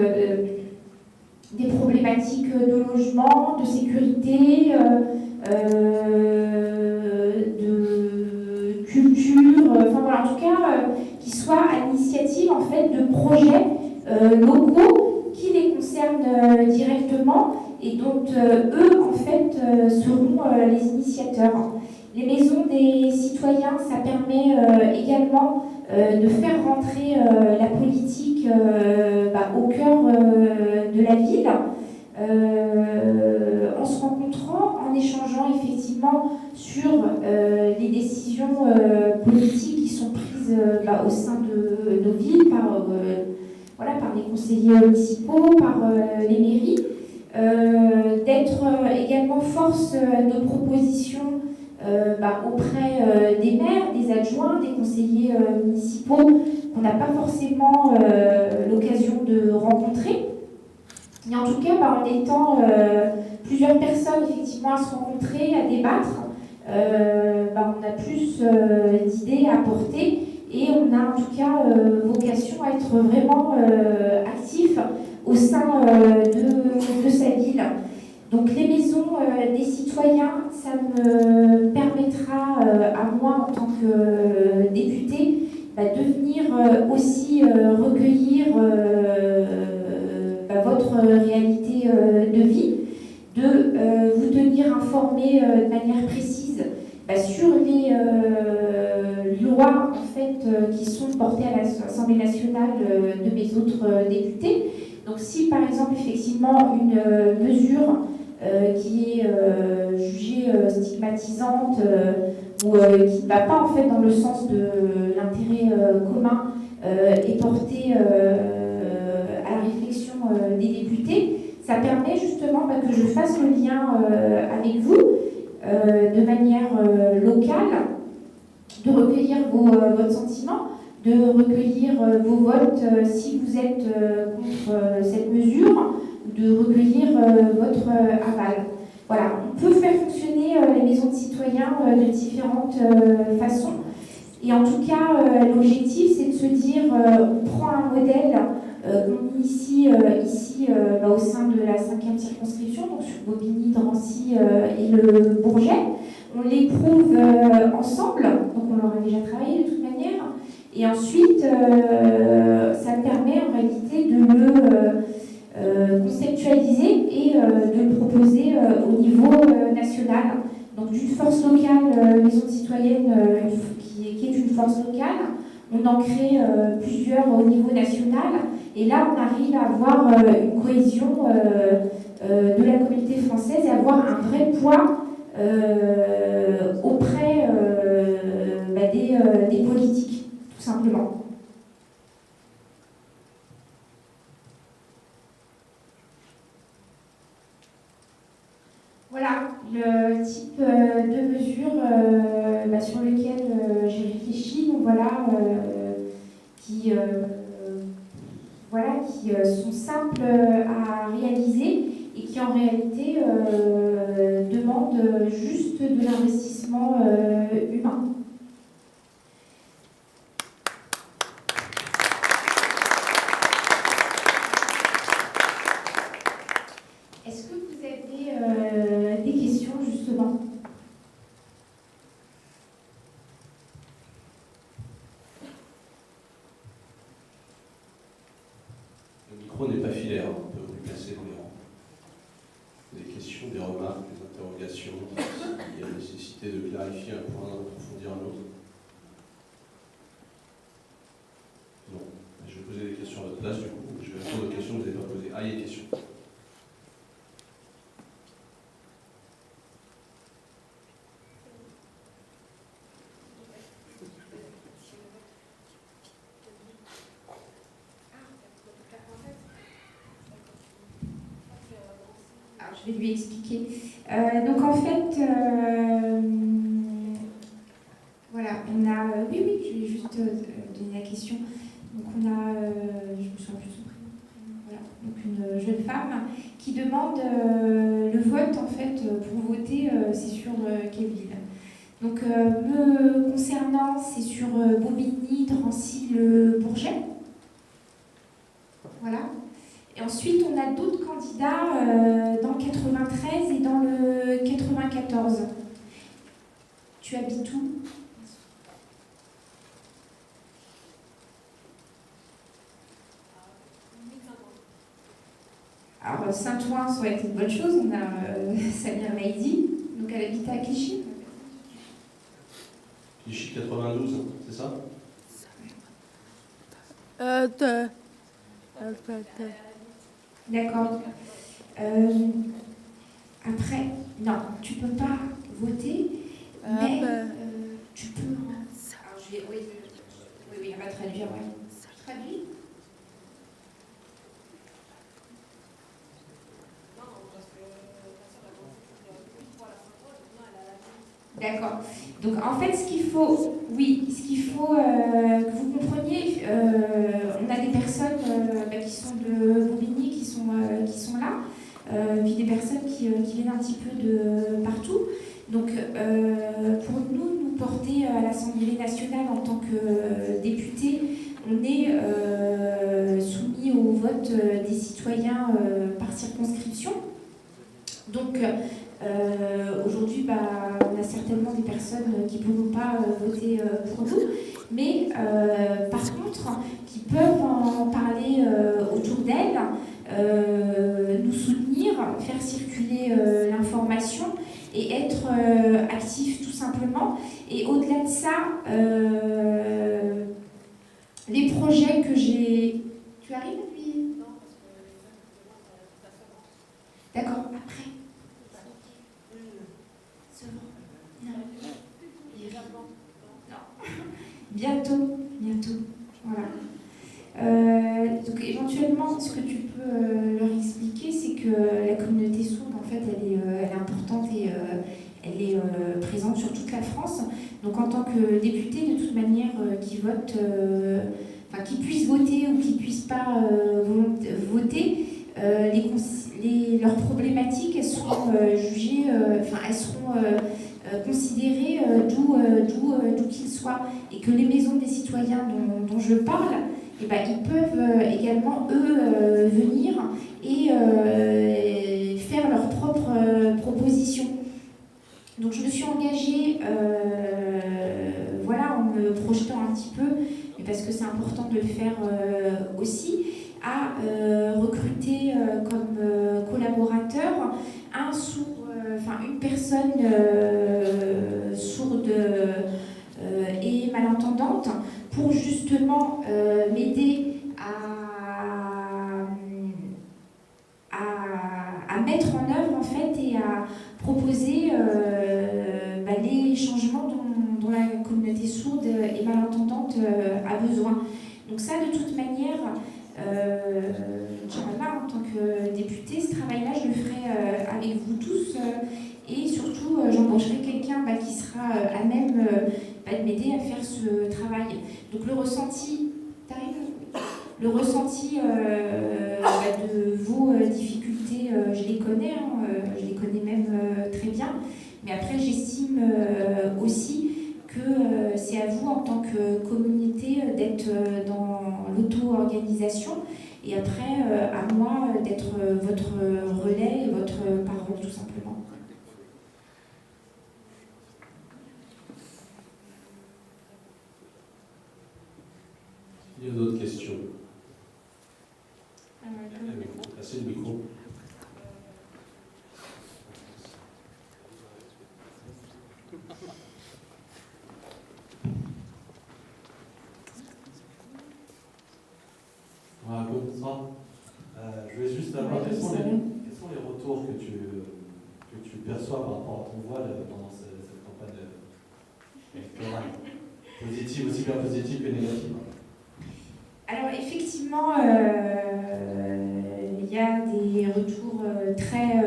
des problématiques de logement, de sécurité, de culture, enfin voilà, en tout cas, qui soient à l'initiative en fait de projets locaux qui les concernent directement et dont eux en fait seront les initiateurs. Les maisons des citoyens, ça permet également de faire rentrer la politique au cœur de la ville, en se rencontrant, en échangeant effectivement sur les décisions politiques qui sont prises au sein de nos villes par les conseillers municipaux, par les mairies, d'être également force de proposition auprès des maires, des adjoints, des conseillers municipaux qu'on n'a pas forcément l'occasion de rencontrer. Et en tout cas, en étant plusieurs personnes effectivement à se rencontrer, à débattre, on a plus d'idées à apporter et on a en tout cas vocation à être vraiment actif au sein de sa ville. Donc les maisons des citoyens, ça me permettra à moi en tant que députée de venir aussi recueillir votre réalité de vie, de informer de manière précise sur les lois en fait, qui sont portées à l'Assemblée nationale de mes autres députés. Donc si par exemple effectivement une mesure qui est jugée stigmatisante ou qui ne va pas en fait dans le sens de l'intérêt commun est portée à la réflexion des députés, ça permet justement que je fasse le lien avec vous de manière locale, de recueillir votre sentiment, de recueillir vos votes si vous êtes contre cette mesure, de recueillir votre aval. Voilà, on peut faire fonctionner les maisons de citoyens de différentes façons. Et en tout cas, l'objectif, c'est de se dire, on prend un modèle qu'on initie ici au sein de la 5e circonscription, donc sur Bobigny, Drancy et le Bourget. On l'éprouve ensemble, donc on l'aura déjà travaillé de toute manière. Et ensuite, ça permet en réalité de le conceptualiser et de le proposer au niveau national. Donc d'une force locale, maison citoyenne qui est une force locale, on en crée plusieurs au niveau national. Et là, on arrive à avoir une cohésion de la communauté française et avoir un vrai poids auprès des politiques, tout simplement. Voilà le type de mesures sur lesquelles j'ai réfléchi. Donc voilà, qui sont simples à réaliser et qui en réalité demandent juste de l'investissement humain. Est-ce que vous avez des questions justement ? Le micro n'est pas filaire, on peut vous placer dans les rangs. Des questions, des remarques, des interrogations, il y a nécessité de clarifier un point, d'approfondir un autre. Non. Je vais poser des questions à votre place, du coup. Je vais répondre aux questions que vous n'avez pas posées. Ah, il y a des questions. Je vais lui expliquer. Donc en fait, voilà, on a... oui, je vais juste donner la question. Donc on a, je me souviens plus de son prénom, voilà, donc une jeune femme qui demande le vote en fait pour voter, c'est sur quelle ville. Donc me concernant, c'est sur Bobigny, Drancy, le Bourget. Voilà. Et ensuite, on a d'autres candidats dans le 93 et dans le 94. Tu habites où ? Alors, Saint-Ouen, ça aurait été une bonne chose. On a Samia Maïdi, donc elle habite à Clichy. Clichy 92, c'est ça ? D'accord. Après, non, tu peux pas voter, mais tu peux. Alors, oui, elle va traduire, oui. Tu traduis ? D'accord. Donc en fait, ce qu'il faut que vous compreniez, on a des personnes qui sont de Bobigny, qui sont là, puis des personnes qui viennent un petit peu de partout. Donc pour nous porter à l'Assemblée nationale en tant que députés, on est soumis au vote des citoyens par circonscription. Donc aujourd'hui, on a certainement des personnes qui ne pourront pas voter pour nous, mais par contre, qui peuvent en parler autour d'elles, nous soutenir, faire circuler l'information et être actif tout simplement. Et au-delà de ça, les projets que j'ai... Tu arrives puis... Non, parce que... D'accord, après. C'est bon. Non. Bientôt. Voilà. Donc éventuellement, ce que tu peux leur expliquer, c'est que la communauté sourde, en fait, elle est importante et elle est présente sur toute la France. Donc en tant que député, de toute manière, qui vote, qui puisse voter ou qui puisse pas voter, leurs problématiques, elles seront jugées, elles seront considérées d'où qu'ils soient, et que les maisons des citoyens dont je parle, eh ben, ils peuvent également, eux, venir et faire leurs propres propositions. Donc je me suis engagée, en me projetant un petit peu, mais parce que c'est important de le faire aussi, à recruter comme collaborateur une personne sourde et malentendante, pour justement m'aider à mettre en œuvre en fait et à proposer les changements dont la communauté sourde et malentendante a besoin. Donc ça, de toute manière, Inch'Allah, en tant que députée, ce travail-là, je le ferai avec vous tous et surtout, j'embaucherai quelqu'un qui sera à même de m'aider à faire ce travail. Donc le ressenti, de vos difficultés, je les connais, je les connais même très bien. Mais après, j'estime aussi que c'est à vous, en tant que communauté, d'être dans l'auto-organisation. Et après, à moi d'être votre relais et votre parole, tout simplement. Il y a d'autres questions? Passez le micro. Bonsoir. Je voulais juste savoir quels sont les retours que tu perçois par rapport à ton voile pendant cette campagne électorale, positive, aussi bien positive que négative. Alors effectivement, il y a des retours très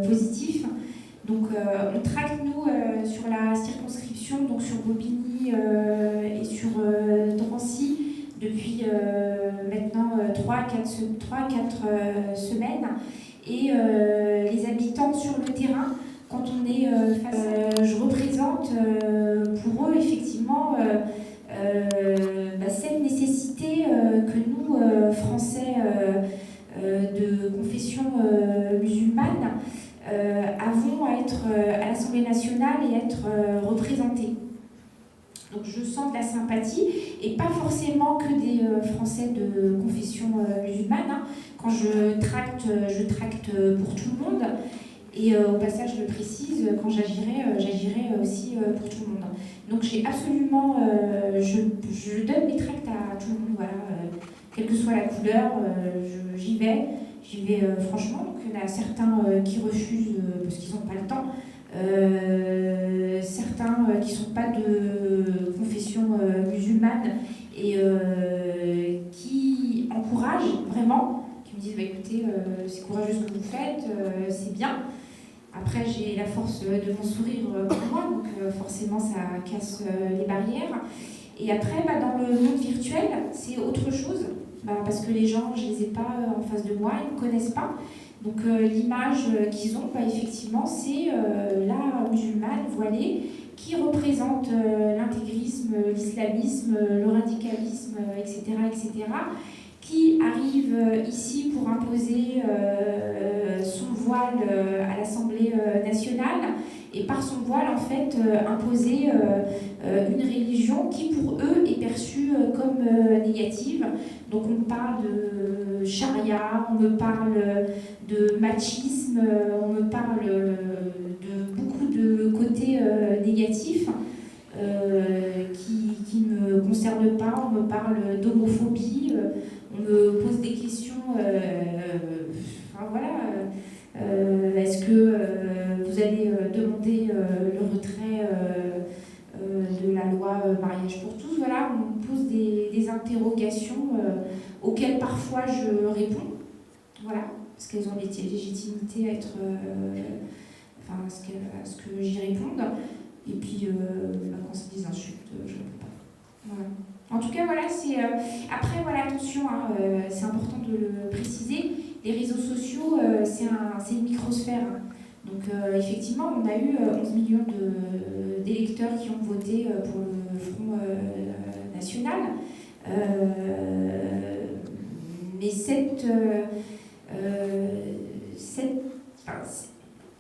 positifs. Donc on traque, nous, sur la circonscription, donc sur Bobigny et sur Drancy, depuis maintenant 3-4 semaines. Et les habitants sur le terrain, quand on est je représente pour eux effectivement cette nécessité que nous, Français de confession musulmane, avons à être à l'Assemblée nationale et à être représentés. Donc je sens de la sympathie, et pas forcément que des Français de confession musulmane. Quand je tracte pour tout le monde. Et au passage, je le précise, quand j'agirai aussi pour tout le monde. Donc j'ai absolument, je donne mes tracts à tout le monde, voilà, quelle que soit la couleur, j'y vais franchement. Donc il y en a certains qui refusent parce qu'ils n'ont pas le temps, certains qui ne sont pas de confession musulmane et qui encouragent vraiment, qui me disent écoutez, c'est courageux ce que vous faites, c'est bien. Après, j'ai la force de mon sourire pour moi, donc forcément ça casse les barrières. Et après, dans le monde virtuel, c'est autre chose, parce que les gens, je ne les ai pas en face de moi, ils ne me connaissent pas. Donc l'image qu'ils ont, effectivement, c'est la musulmane voilée qui représente l'intégrisme, l'islamisme, le radicalisme, etc., qui arrive ici pour imposer son voile à l'Assemblée nationale et par son voile en fait imposer une religion qui pour eux est perçue comme négative. Donc on me parle de charia, on me parle de machisme, on me parle de beaucoup de côtés négatifs qui ne me concernent pas. On me parle d'homophobie, on me pose des questions, enfin voilà, est-ce que vous allez demander le retrait de la loi mariage pour tous? Voilà, on me pose des interrogations auxquelles parfois je réponds, voilà, parce qu'elles ont légitimité à être, enfin, à ce que j'y réponde. Et puis, quand c'est des insultes, je ne réponds pas. Voilà. En tout cas, voilà, c'est... après, voilà, attention, hein, c'est important de le préciser, les réseaux sociaux, c'est une microsphère. Hein. Donc, effectivement, on a eu 11 millions d'électeurs qui ont voté pour le Front National. Mais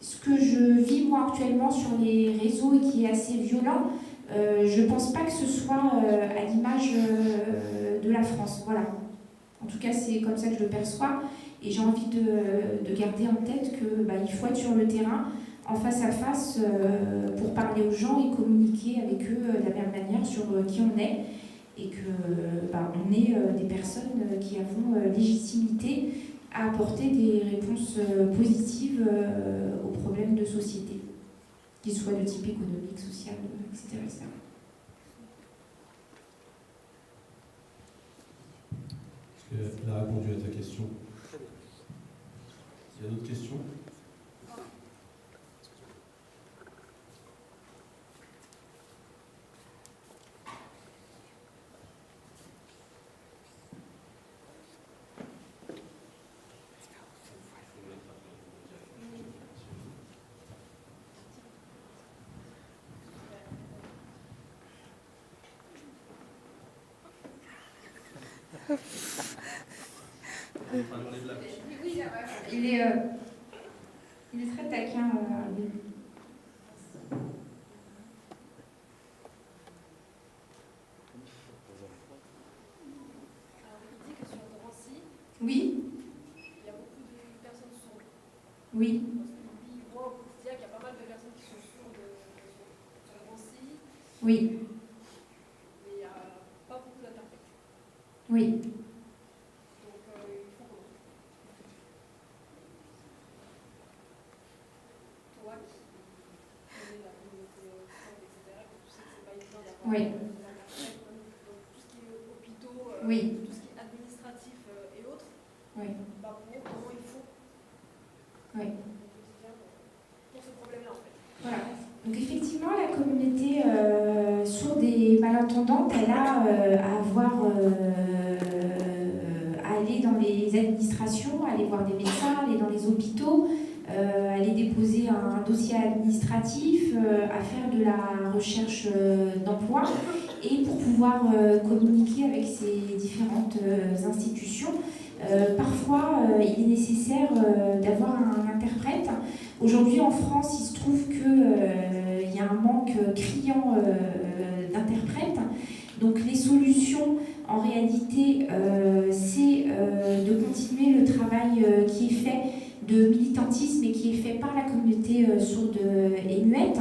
ce que je vis moi actuellement sur les réseaux et qui est assez violent, je ne pense pas que ce soit à l'image de la France. Voilà. En tout cas, c'est comme ça que je le perçois. Et j'ai envie de garder en tête qu'il faut être sur le terrain, en face à face, pour parler aux gens et communiquer avec eux de la même manière sur qui on est. Et qu'on est des personnes qui avons légitimité à apporter des réponses positives aux problèmes de société, qu'ils soient de type économique, social, etc. etc. Est-ce qu'elle a répondu à ta question? Il y a d'autres questions? Il est très taquin. Oui. Il y a beaucoup de personnes sourdes. Oui. Moi, au quotidien, il y a pas mal de personnes qui sont sourdes sur Drancy. Oui. Mais il n'y a pas beaucoup d'interprètes. Oui. Donc, il faut comment? Toi qui connais la communauté sourde, etc., tu sais que c'est pas évident d'avoir d'interprètes, même dans tout ce qui est hôpitaux, oui. tout ce qui est administratif et autres. Oui. Pour eux, comment il faut oui. pour ce problème-là, en fait. Voilà. Donc effectivement, la communauté sourde et malentendante, elle a à aller dans les administrations, aller voir des médecins, aller dans les hôpitaux, aller déposer un dossier administratif, à faire de la recherche d'emploi et pour pouvoir communiquer avec ces différentes institutions. Parfois, il est nécessaire d'avoir un interprète. Aujourd'hui, en France, il se trouve qu'il y a un manque criant d'interprètes. Donc, les solutions, en réalité, c'est de continuer le travail qui est fait de militantisme et qui est fait par la communauté sourde et muette,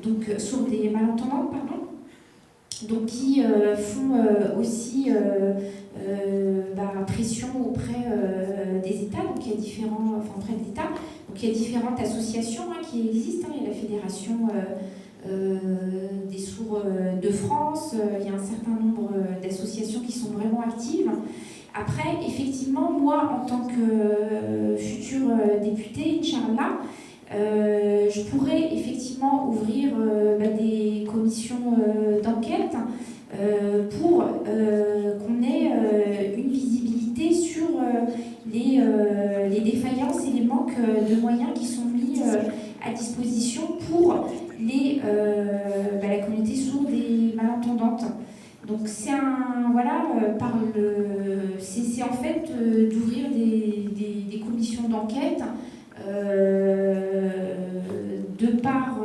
donc sourde et malentendante, pardon. Donc, qui font aussi pression auprès des États, donc il y a auprès de l'État, donc il y a différentes associations qui existent, il y a la Fédération des sourds de France, il y a un certain nombre d'associations qui sont vraiment actives. Après, effectivement, moi, en tant que future députée, Inch'Allah, je pourrais effectivement ouvrir des commissions d'enquête pour qu'on ait une visibilité sur les défaillances et les manques de moyens qui sont mis à disposition pour la communauté sourde et malentendante. Donc c'est c'est en fait d'ouvrir des commissions d'enquête de par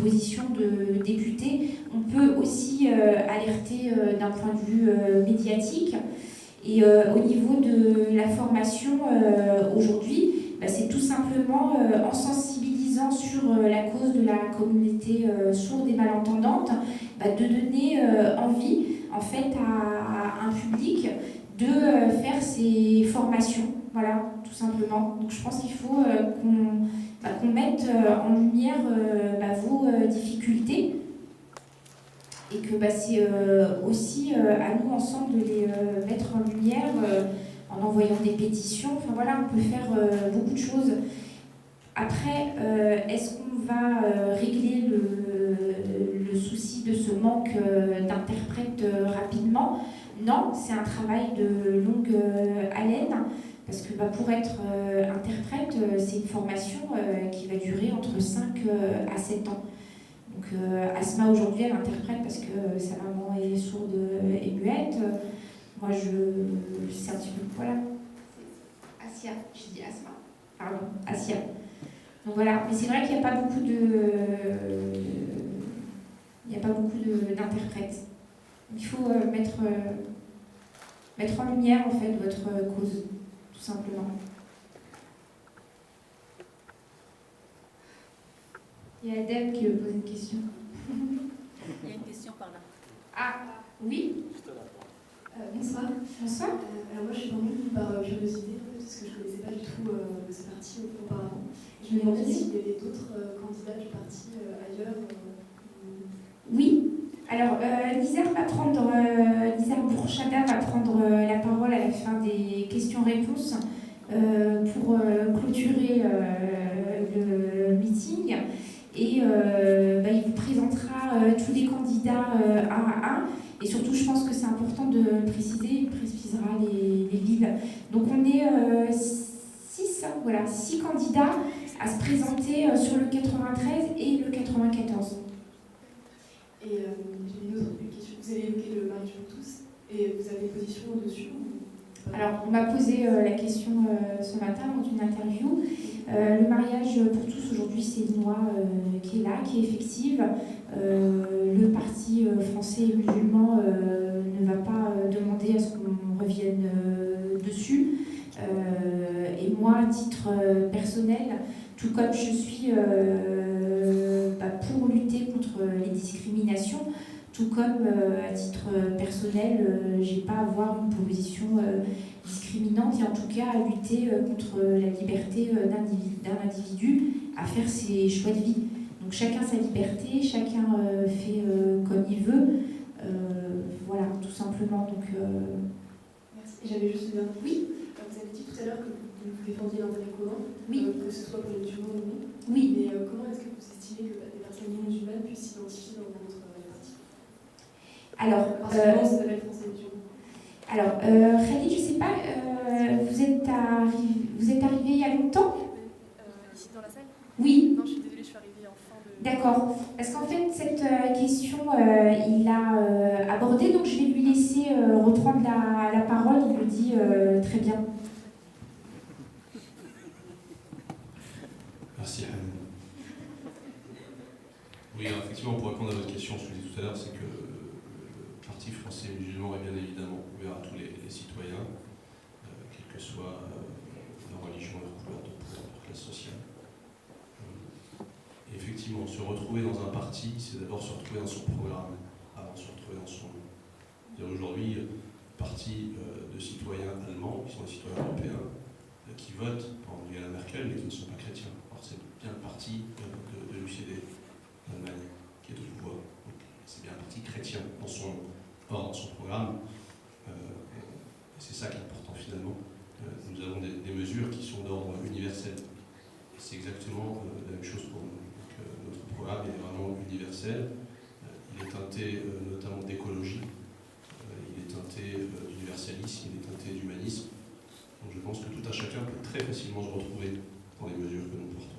position de député, on peut aussi alerter d'un point de vue médiatique. Et au niveau de la formation aujourd'hui, c'est tout simplement en sensibilisant sur la cause de la communauté sourde et malentendante, de donner envie en fait à un public de faire ces formations, voilà, tout simplement. Donc je pense qu'il faut qu'on mette en lumière vos difficultés, et que c'est aussi à nous ensemble de les mettre en lumière en envoyant des pétitions. Enfin voilà, on peut faire beaucoup de choses. Après, est-ce qu'on va régler le souci de ce manque d'interprètes rapidement? Non, c'est un travail de longue haleine, parce que pour être interprète, c'est une formation qui va durer entre 5 à 7 ans. Donc Asma aujourd'hui elle interprète parce que sa maman est sourde et muette. Moi c'est un petit peu, voilà. Asia, j'ai dit Asma. Pardon, Asia. Donc voilà, mais c'est vrai qu'il n'y a pas beaucoup d'interprètes. Il faut mettre en lumière en fait votre cause, tout simplement. Il y a Adèle qui veut poser une question. Il y a une question par là. Ah, oui. Bonsoir. Bonsoir. Alors moi je suis venue par curiosité, parce que je ne connaissais pas du tout ce parti auparavant. Je me demandais s'il y avait d'autres candidats du parti ailleurs. Oui. Alors Nizar Bourchada va prendre la parole à la fin des questions-réponses pour clôturer le meeting. Et il vous présentera tous les candidats un à un. Et surtout, je pense que c'est important de le préciser, il précisera les villes. Donc on est 6 candidats à se présenter sur le 93 et le 94. Et j'ai une autre question. Vous avez évoqué le mariage pour tous, et vous avez une position dessus ou... Alors, on m'a posé la question ce matin dans une interview. Le mariage pour tous, aujourd'hui, c'est une loi qui est là, qui est effective. Le parti français et musulman ne va pas demander à ce qu'on revienne dessus. Et moi, à titre personnel, tout comme je suis pour lutter contre les discriminations, tout comme à titre personnel, j'ai pas à avoir une position discriminante, et en tout cas à lutter contre la liberté d'un individu à faire ses choix de vie. Donc chacun sa liberté, chacun fait comme il veut. Voilà, tout simplement. Donc, Merci. J'avais juste une dernière. Oui. Vous avez dit tout à l'heure que vous défendiez l'intérêt commun, Oui. que ce soit pour les musulmans ou non. Oui. Mais comment est-ce que vous estimez que des personnes non musulmanes puissent s'identifier dans votre parti? Alors, parce que ça s'appelle français musulman. Alors, Khalid, je ne sais pas, vous êtes arrivé il y a longtemps? Ici dans la salle? Oui. Non, je suis désolée, je suis arrivée en fin de... D'accord. Parce qu'en fait, cette question, il l'a abordée, donc je vais lui laisser reprendre la parole. Il le dit très bien. Merci, Hamid. Oui, alors, effectivement, pour répondre à votre question, ce que je disais tout à l'heure, c'est que le Parti français musulman est bien évidemment ouvert à tous les citoyens, quelle que soit leur religion, leur couleur de peau, leur classe sociale. Et effectivement, se retrouver dans un parti, c'est d'abord se retrouver dans son programme, avant de se retrouver dans son nom. Aujourd'hui, parti de citoyens allemands, qui sont des citoyens européens, qui votent pour Angela Merkel, mais qui ne sont pas chrétiens. Alors c'est bien le parti de l'UCD, l'Allemagne, qui est au pouvoir. Donc, c'est bien un parti chrétien dans son nom. Or, dans son programme, c'est ça qui est important finalement, nous avons des mesures qui sont d'ordre universel. Et c'est exactement la même chose pour nous. Donc, notre programme est vraiment universel. Il est teinté notamment d'écologie, il est teinté d'universalisme, il est teinté d'humanisme. Donc je pense que tout un chacun peut très facilement se retrouver dans les mesures que nous portons.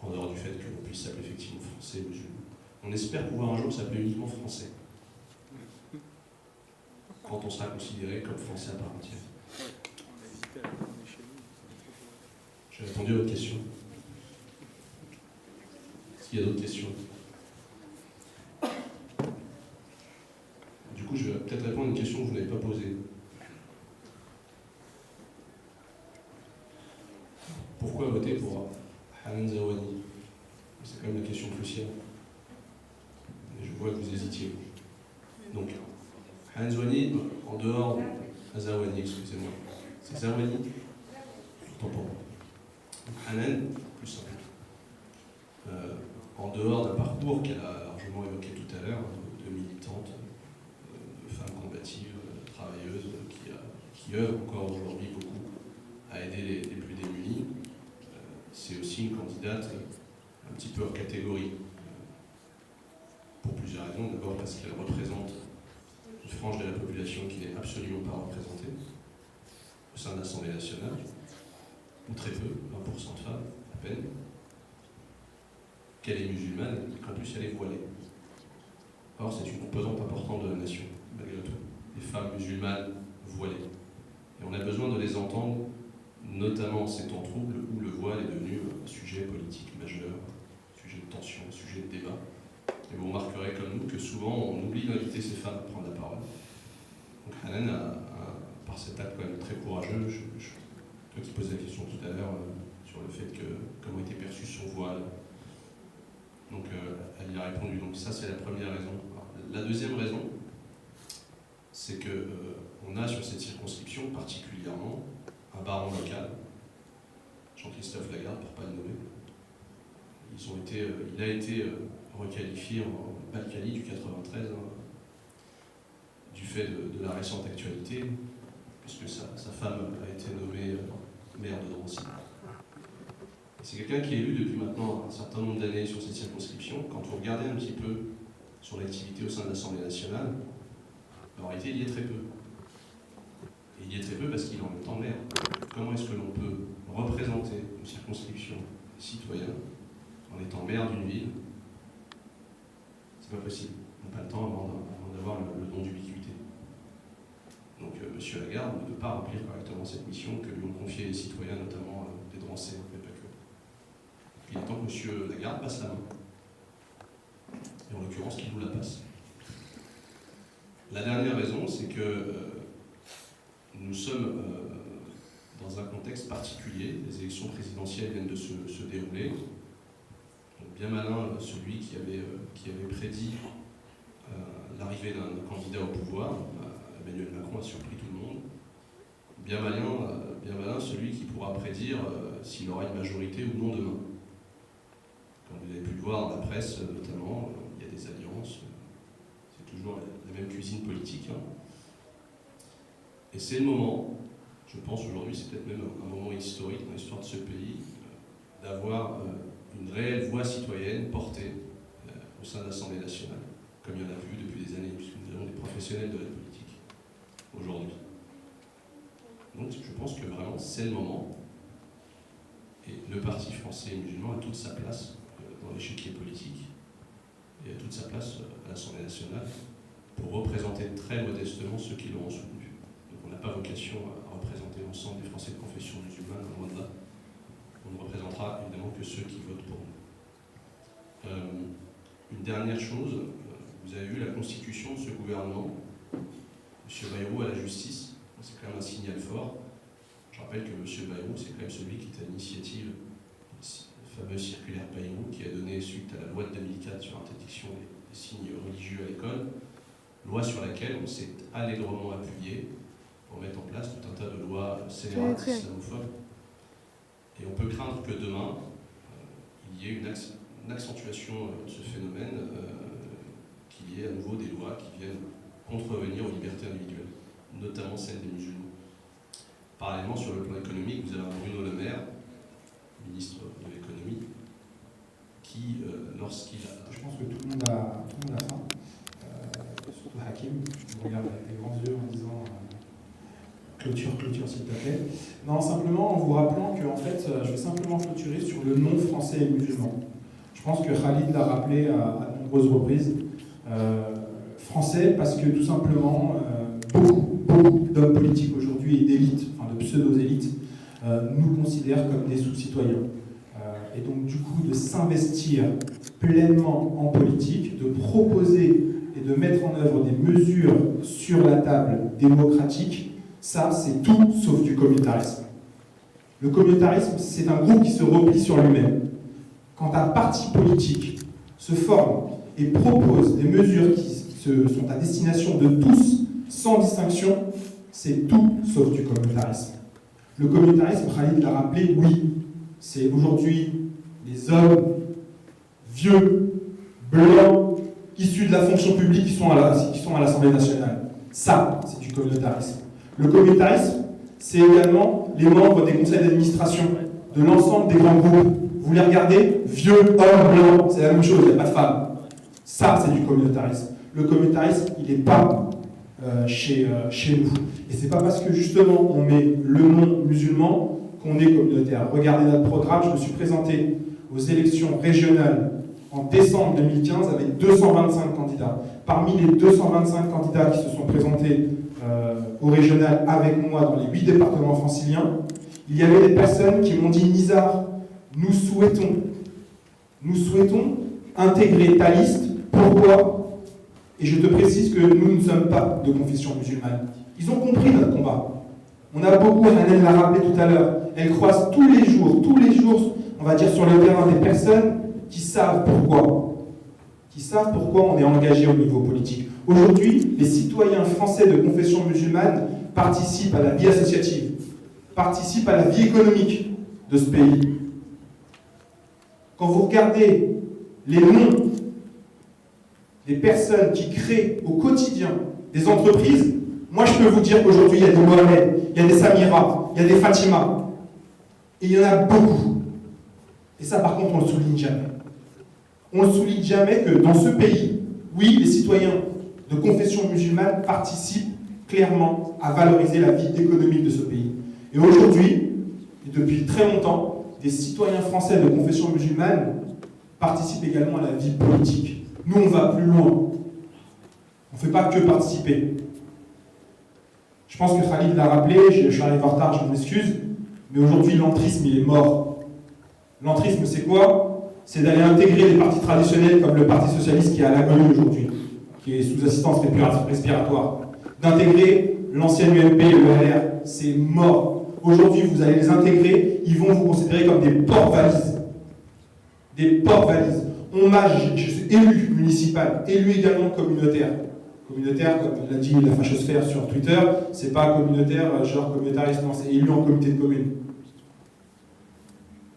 En dehors du fait que l'on puisse s'appeler effectivement français, musulman. On espère pouvoir un jour s'appeler uniquement français, quand on sera considéré comme français à part entière. J'ai répondu à votre question. Est-ce qu'il y a d'autres questions? pourquoi voter pour Hanan Zawani? C'est quand même la question cruciale. Et je vois que vous hésitiez. Donc, Hanan Zawani, en dehors de Zawani, excusez-moi. C'est Zawani? Je t'entends pas. Donc, Hanan, plus simple. En dehors d'un parcours qu'elle a largement évoqué tout à l'heure, de militante, de femme combative, travailleuse, qui œuvre encore aujourd'hui beaucoup à aider les plus démunis, c'est aussi une candidate un petit peu hors catégorie. Pour plusieurs raisons. D'abord parce qu'elle représente une frange de la population qui n'est absolument pas représentée au sein de l'Assemblée nationale, ou très peu, 20% de femmes, à peine. Qu'elle est musulmane et qu'en plus elle est voilée. Or, c'est une composante importante de la nation, malgré tout. Les femmes musulmanes voilées. Et on a besoin de les entendre, notamment en ces temps troubles où le voile est devenu un sujet politique majeur, un sujet de tension, un sujet de débat. Et vous remarquerez comme nous que souvent on oublie d'inviter ces femmes à prendre la parole. Donc Hanan par cet acte quand même très courageux, toi qui posais la question tout à l'heure sur le fait que comment était perçu son voile. Donc elle y a répondu. Donc ça c'est la première raison. Alors, la deuxième raison, c'est que on a sur cette circonscription particulièrement un baron local, Jean-Christophe Lagarde, pour ne pas le nommer. Il a été requalifié en Balkany du 93 du fait de la récente actualité, puisque sa femme a été nommée maire de Drancy. C'est quelqu'un qui est élu depuis maintenant un certain nombre d'années sur cette circonscription. Quand vous regardez un petit peu sur l'activité au sein de l'Assemblée nationale, en réalité, il y est très peu. Et il y est très peu parce qu'il est en même temps maire. Comment est-ce que l'on peut représenter une circonscription citoyenne en étant maire d'une ville? C'est pas possible. On n'a pas le temps avant d'avoir le don d'ubiquité. Donc M. Lagarde ne peut pas remplir correctement cette mission que lui ont confiée les citoyens, notamment des Drancais, mais pas que. Il est temps que M. Lagarde passe la main. Et en l'occurrence, qu'il nous la passe. La dernière raison, c'est que nous sommes dans un contexte particulier. Les élections présidentielles viennent de se dérouler. Donc bien malin celui qui avait prédit l'arrivée d'un candidat au pouvoir. Emmanuel Macron a surpris tout le monde. Bien malin celui qui pourra prédire s'il aura une majorité ou non demain. Comme vous avez pu le voir dans la presse, notamment, il y a des alliances. C'est toujours la même cuisine politique. Et c'est le moment, je pense aujourd'hui, c'est peut-être même un moment historique dans l'histoire de ce pays, d'avoir une réelle voix citoyenne portée au sein de l'Assemblée nationale, comme il y en a plus depuis des années, puisque nous avons des professionnels de la politique aujourd'hui. Donc je pense que vraiment c'est le moment, et le Parti français musulman a toute sa place dans l'échiquier politique, et a toute sa place à l'Assemblée nationale, pour représenter très modestement ceux qui l'auront soutenu. Donc on n'a pas vocation à représenter l'ensemble des Français de confession musulmane, loin de là. On ne représentera évidemment que ceux qui votent pour nous. Une dernière chose, vous avez vu la constitution de ce gouvernement, M. Bayrou à la justice, c'est quand même un signal fort. Je rappelle que M. Bayrou, c'est quand même celui qui est à l'initiative de la fameuse circulaire Bayrou, qui a donné suite à la loi de 2004 sur l'interdiction des signes religieux à l'école, loi sur laquelle on s'est allègrement appuyé pour mettre en place tout un tas de lois scélérates, islamophobes. Et on peut craindre que demain, il y ait une accentuation de ce phénomène, qu'il y ait à nouveau des lois qui viennent contrevenir aux libertés individuelles, notamment celles des musulmans. Parallèlement, sur le plan économique, vous avez un Bruno Le Maire, ministre de l'économie, qui, lorsqu'il a... Je pense que tout le monde a faim, surtout Hakim, qui me regarde avec des grands yeux en disant clôture s'il te plaît. Non, simplement en vous rappelant que en fait, je vais simplement clôturer sur le non français et musulman. Je pense que Khalid l'a rappelé à de nombreuses reprises. Français parce que tout simplement, beaucoup d'hommes politiques aujourd'hui et d'élites, enfin de pseudo-élites, nous considèrent comme des sous-citoyens. Et donc du coup, de s'investir pleinement en politique, de proposer et de mettre en œuvre des mesures sur la table démocratique, ça c'est tout sauf du communautarisme. Le communautarisme, c'est un groupe qui se replie sur lui-même. Quand un parti politique se forme et propose des mesures qui sont à destination de tous, sans distinction, c'est tout sauf du communautarisme. Le communautarisme, Khalid l'a rappelé, oui, c'est aujourd'hui les hommes vieux, blancs, issus de la fonction publique qui sont à l'Assemblée nationale. Ça, c'est du communautarisme. Le communautarisme, c'est également les membres des conseils d'administration de l'ensemble des grands groupes. Vous les regardez, vieux, hommes, blancs, c'est la même chose, il n'y a pas de femmes. Ça, c'est du communautarisme. Le communautarisme, il n'est pas chez nous. Et c'est pas parce que justement on met le nom musulman qu'on est communautaire. Regardez notre programme, je me suis présenté aux élections régionales en décembre 2015 avec 225 candidats. Parmi les 225 candidats qui se sont présentés au régional avec moi dans les 8 départements franciliens, il y avait des personnes qui m'ont dit « Nizar, nous souhaitons intégrer ta liste. Pourquoi ? Et je te précise que nous ne sommes pas de confession musulmane. » Ils ont compris notre combat. On a beaucoup, Hanan l'a rappelé tout à l'heure, elle croise tous les jours, on va dire sur le terrain, des personnes qui savent pourquoi on est engagé au niveau politique. Aujourd'hui, les citoyens français de confession musulmane participent à la vie associative, participent à la vie économique de ce pays. Quand vous regardez les noms des personnes qui créent au quotidien des entreprises, moi je peux vous dire qu'aujourd'hui il y a des Mohamed, il y a des Samira, il y a des Fatima, et il y en a beaucoup. Et ça par contre on ne le souligne jamais. On ne souligne jamais que dans ce pays, oui, les citoyens de confession musulmane participent clairement à valoriser la vie économique de ce pays. Et aujourd'hui, et depuis très longtemps, des citoyens français de confession musulmane participent également à la vie politique. Nous, on va plus loin. On ne fait pas que participer. Je pense que Khalid l'a rappelé, je suis arrivé en retard, je m'excuse, mais aujourd'hui, l'entrisme, il est mort. L'entrisme, c'est quoi? C'est d'aller intégrer les partis traditionnels comme le Parti Socialiste qui est à l'agonie aujourd'hui, qui est sous assistance respiratoire. D'intégrer l'ancienne UMP et le LR, c'est mort. Aujourd'hui, vous allez les intégrer, ils vont vous considérer comme des porte-valises. Des porte-valises. Je suis élu municipal, élu également communautaire. Communautaire, comme l'a dit la fachosphère sur Twitter, c'est pas communautaire, genre communautariste, non, c'est élu en comité de commune.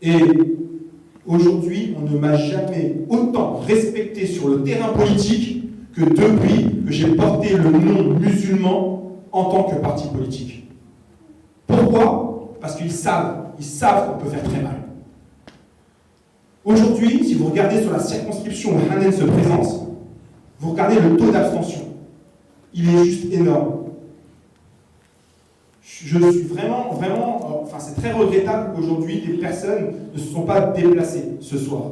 Et aujourd'hui, on ne m'a jamais autant respecté sur le terrain politique que depuis que j'ai porté le nom musulman en tant que parti politique. Pourquoi? Parce qu'ils savent qu'on peut faire très mal. Aujourd'hui, si vous regardez sur la circonscription où Hanan se présente, vous regardez le taux d'abstention. Il est juste énorme. Je suis vraiment, c'est très regrettable qu'aujourd'hui, des personnes ne se sont pas déplacées ce soir.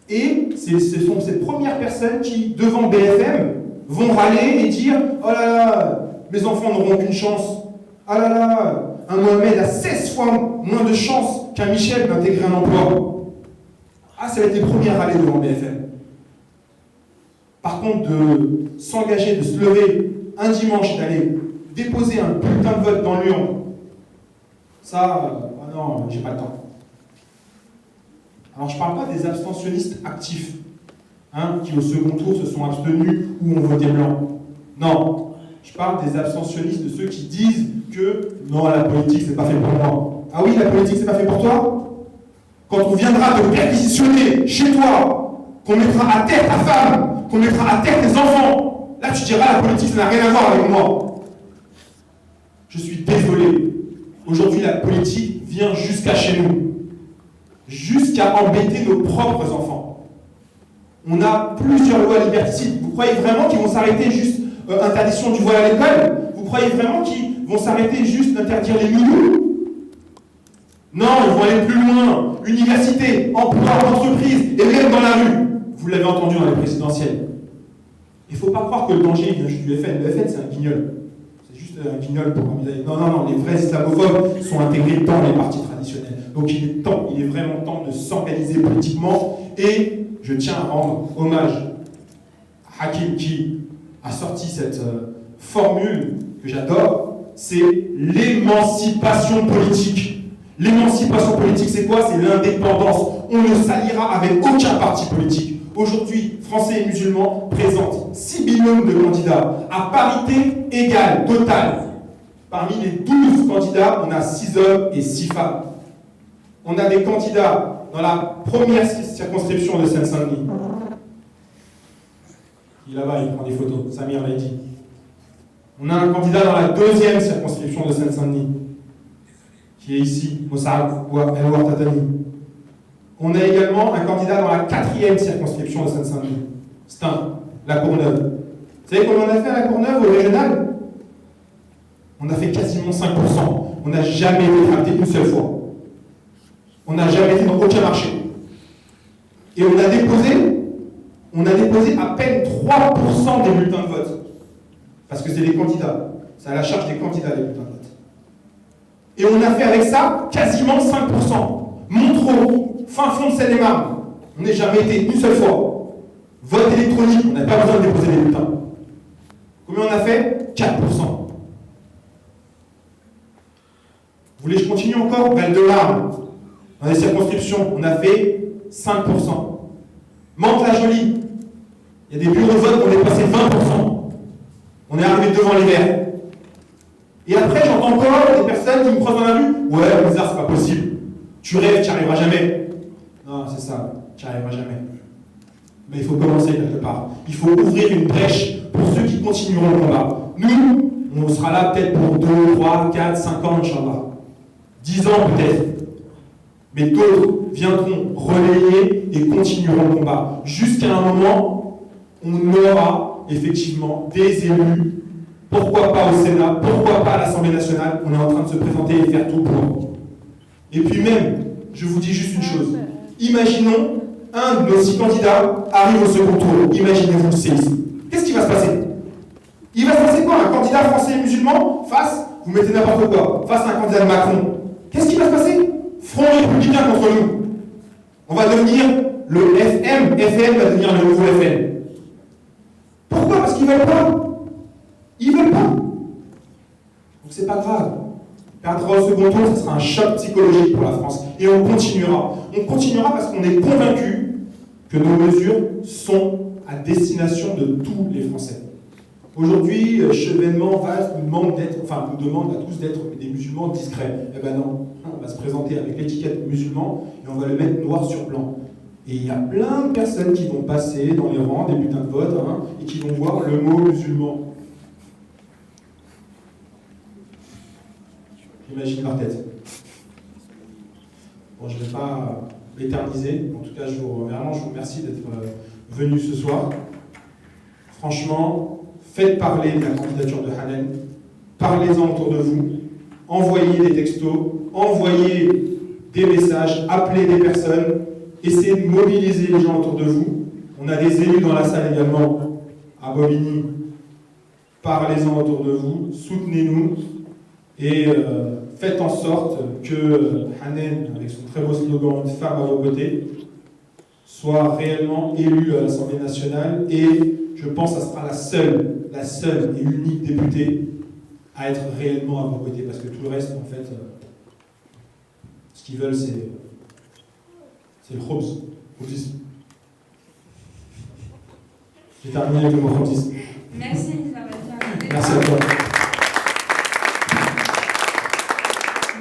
Et ce sont ces premières personnes qui, devant BFM, vont râler et dire « Oh là là, mes enfants n'auront aucune chance. Ah là là, un Mohamed a 16 fois moins de chances qu'un Michel d'intégrer un emploi. » Ah, ça va être les premiers à râler devant BFM. Par contre, de s'engager, de se lever un dimanche, d'aller déposer un putain de vote dans l'urne, ça, non, j'ai pas le temps. Alors, je parle pas des abstentionnistes actifs, qui au second tour se sont abstenus ou ont voté blanc. Non, je parle des abstentionnistes, de ceux qui disent que non, la politique, c'est pas fait pour moi. Ah oui, la politique, c'est pas fait pour toi? Quand on viendra te perquisitionner chez toi, qu'on mettra à terre ta femme, qu'on mettra à terre tes enfants, là tu diras la politique ça n'a rien à voir avec moi. Je suis désolé. Aujourd'hui la politique vient jusqu'à chez nous. Jusqu'à embêter nos propres enfants. On a plusieurs lois liberticides. Vous croyez vraiment qu'ils vont s'arrêter juste interdiction du voile à l'école? Vous croyez vraiment qu'ils vont s'arrêter juste d'interdire les nounous? Non, ils vont aller plus loin. Université, emploi, entreprise, et même dans la rue. Vous l'avez entendu dans les présidentielles. Il ne faut pas croire que le danger vient juste du FN. Le FN, c'est un guignol. C'est juste un guignol pour amuser. Non, les vrais islamophobes sont intégrés dans les partis traditionnels. Donc il est vraiment temps de s'organiser politiquement. Et je tiens à rendre hommage à Hakim qui a sorti cette formule que j'adore. c'est l'émancipation politique. L'émancipation politique, c'est quoi? C'est l'indépendance. On ne s'alliera avec aucun parti politique. Aujourd'hui, Français et musulmans présentent 6 binômes de candidats à parité égale, totale. Parmi les 12 candidats, on a 6 hommes et 6 femmes. On a des candidats dans la première circonscription de Seine-Saint-Denis. Il est là-bas, il prend des photos. Samir l'a dit. On a un candidat dans la deuxième circonscription de Seine-Saint-Denis, qui est ici, Moussa El Tatani. On a également un candidat dans la 4e circonscription de Seine-Saint-Denis, Stein, la Courneuve. Vous savez combien on a fait à la Courneuve, au régional? On a fait quasiment 5%. On n'a jamais été frappé une seule fois. On n'a jamais été dans aucun marché. Et on a déposé à peine 3% des bulletins de vote. Parce que c'est les candidats. C'est à la charge des candidats, les bulletins de vote. Et on a fait avec ça quasiment 5%. Montreux, fin fond de Seine-et-Marne, on n'est jamais été une seule fois. Vote électronique, on n'a pas besoin de déposer les bulletins. Combien on a fait? 4%. Vous voulez que je continue encore? Val-de-Marne, dans les circonscriptions, on a fait 5%. Mantes-la-Jolie, il y a des bureaux de vote qui ont dépassé 20%. On est arrivé devant les Verts. Et après, j'entends encore des personnes qui me croisent dans la rue. Ouais, bizarre, c'est pas possible. Tu rêves, tu n'y arriveras jamais. Non, c'est ça, tu n'y arriveras jamais. Mais il faut commencer quelque part. Il faut ouvrir une brèche pour ceux qui continueront le combat. Nous, on sera là peut-être pour 2, 3, 4, 5 ans, Inch'Allah. 10 ans peut-être. Mais d'autres viendront relayer et continueront le combat. Jusqu'à un moment, on aura effectivement des élus. Pourquoi pas au Sénat? Pourquoi pas à l'Assemblée nationale? On est en train de se présenter et faire tout pour. Et puis même, je vous dis juste une chose. Imaginons, un de nos 6 candidats arrive au second tour. Imaginez-vous le séisme. Qu'est-ce qui va se passer? Il va se passer quoi? Un candidat français et musulman face, vous mettez n'importe quoi, face à un candidat de Macron. Qu'est-ce qui va se passer? Front républicain contre nous. On va devenir le FM. FM va devenir le nouveau FN. Pourquoi? Parce qu'ils veulent pas. Ils veulent pas. Donc c'est pas grave. Perdre au second tour, ce sera un choc psychologique pour la France. Et on continuera. On continuera parce qu'on est convaincu que nos mesures sont à destination de tous les Français. Aujourd'hui, Chevènement nous demande à tous d'être des musulmans discrets. Eh ben non, on va se présenter avec l'étiquette musulman et on va le mettre noir sur blanc. Et il y a plein de personnes qui vont passer dans les rangs des bulletins de vote et qui vont voir le mot musulman. J'imagine leur tête. Bon, je ne vais pas m'éterniser. En tout cas, je vous remercie d'être venus ce soir. Franchement, faites parler de la candidature de Hanen. Parlez-en autour de vous. Envoyez des textos, envoyez des messages, appelez des personnes. Essayez de mobiliser les gens autour de vous. On a des élus dans la salle également, à Bobigny. Parlez-en autour de vous, soutenez-nous et faites en sorte que Hanen, avec son très beau slogan « Une femme à vos côtés », soit réellement élue à l'Assemblée nationale et je pense que ça sera la seule et unique députée à être réellement à vos côtés parce que tout le reste, en fait, ce qu'ils veulent, c'est le khobz. J'ai terminé avec le mot khobz. Merci, ça va bien. Merci à toi.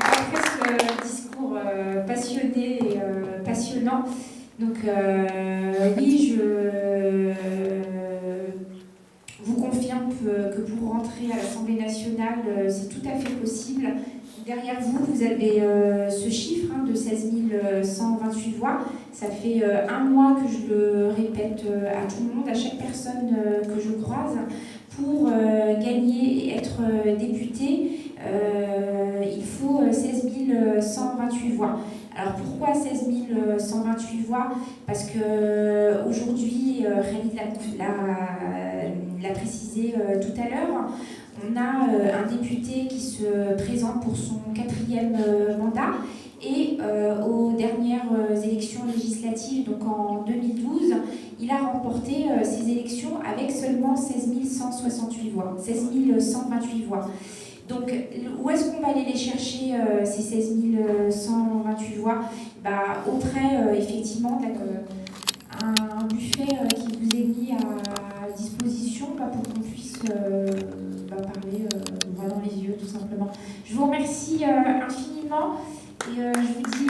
Après ce discours passionné et passionnant, donc oui, je vous confirme que pour rentrer à l'Assemblée nationale, c'est tout à fait possible. Derrière vous, vous avez ce chiffre de 16 128 voix. Ça fait un mois que je le répète à tout le monde, à chaque personne que je croise. Pour gagner et être député, il faut 16 128 voix. Alors pourquoi 16 128 voix? Parce qu'aujourd'hui, Khalid l'a précisé tout à l'heure, on a un député qui se présente pour son 4e mandat et aux dernières élections législatives, donc en 2012, il a remporté ces élections avec seulement 16 168 voix, 16 128 voix. Donc, où est-ce qu'on va aller les chercher, ces 16 128 voix? Au trait, effectivement, un buffet qui vous est mis à disposition pour qu'on puisse parler droit dans les yeux, tout simplement. Je vous remercie infiniment et je vous dis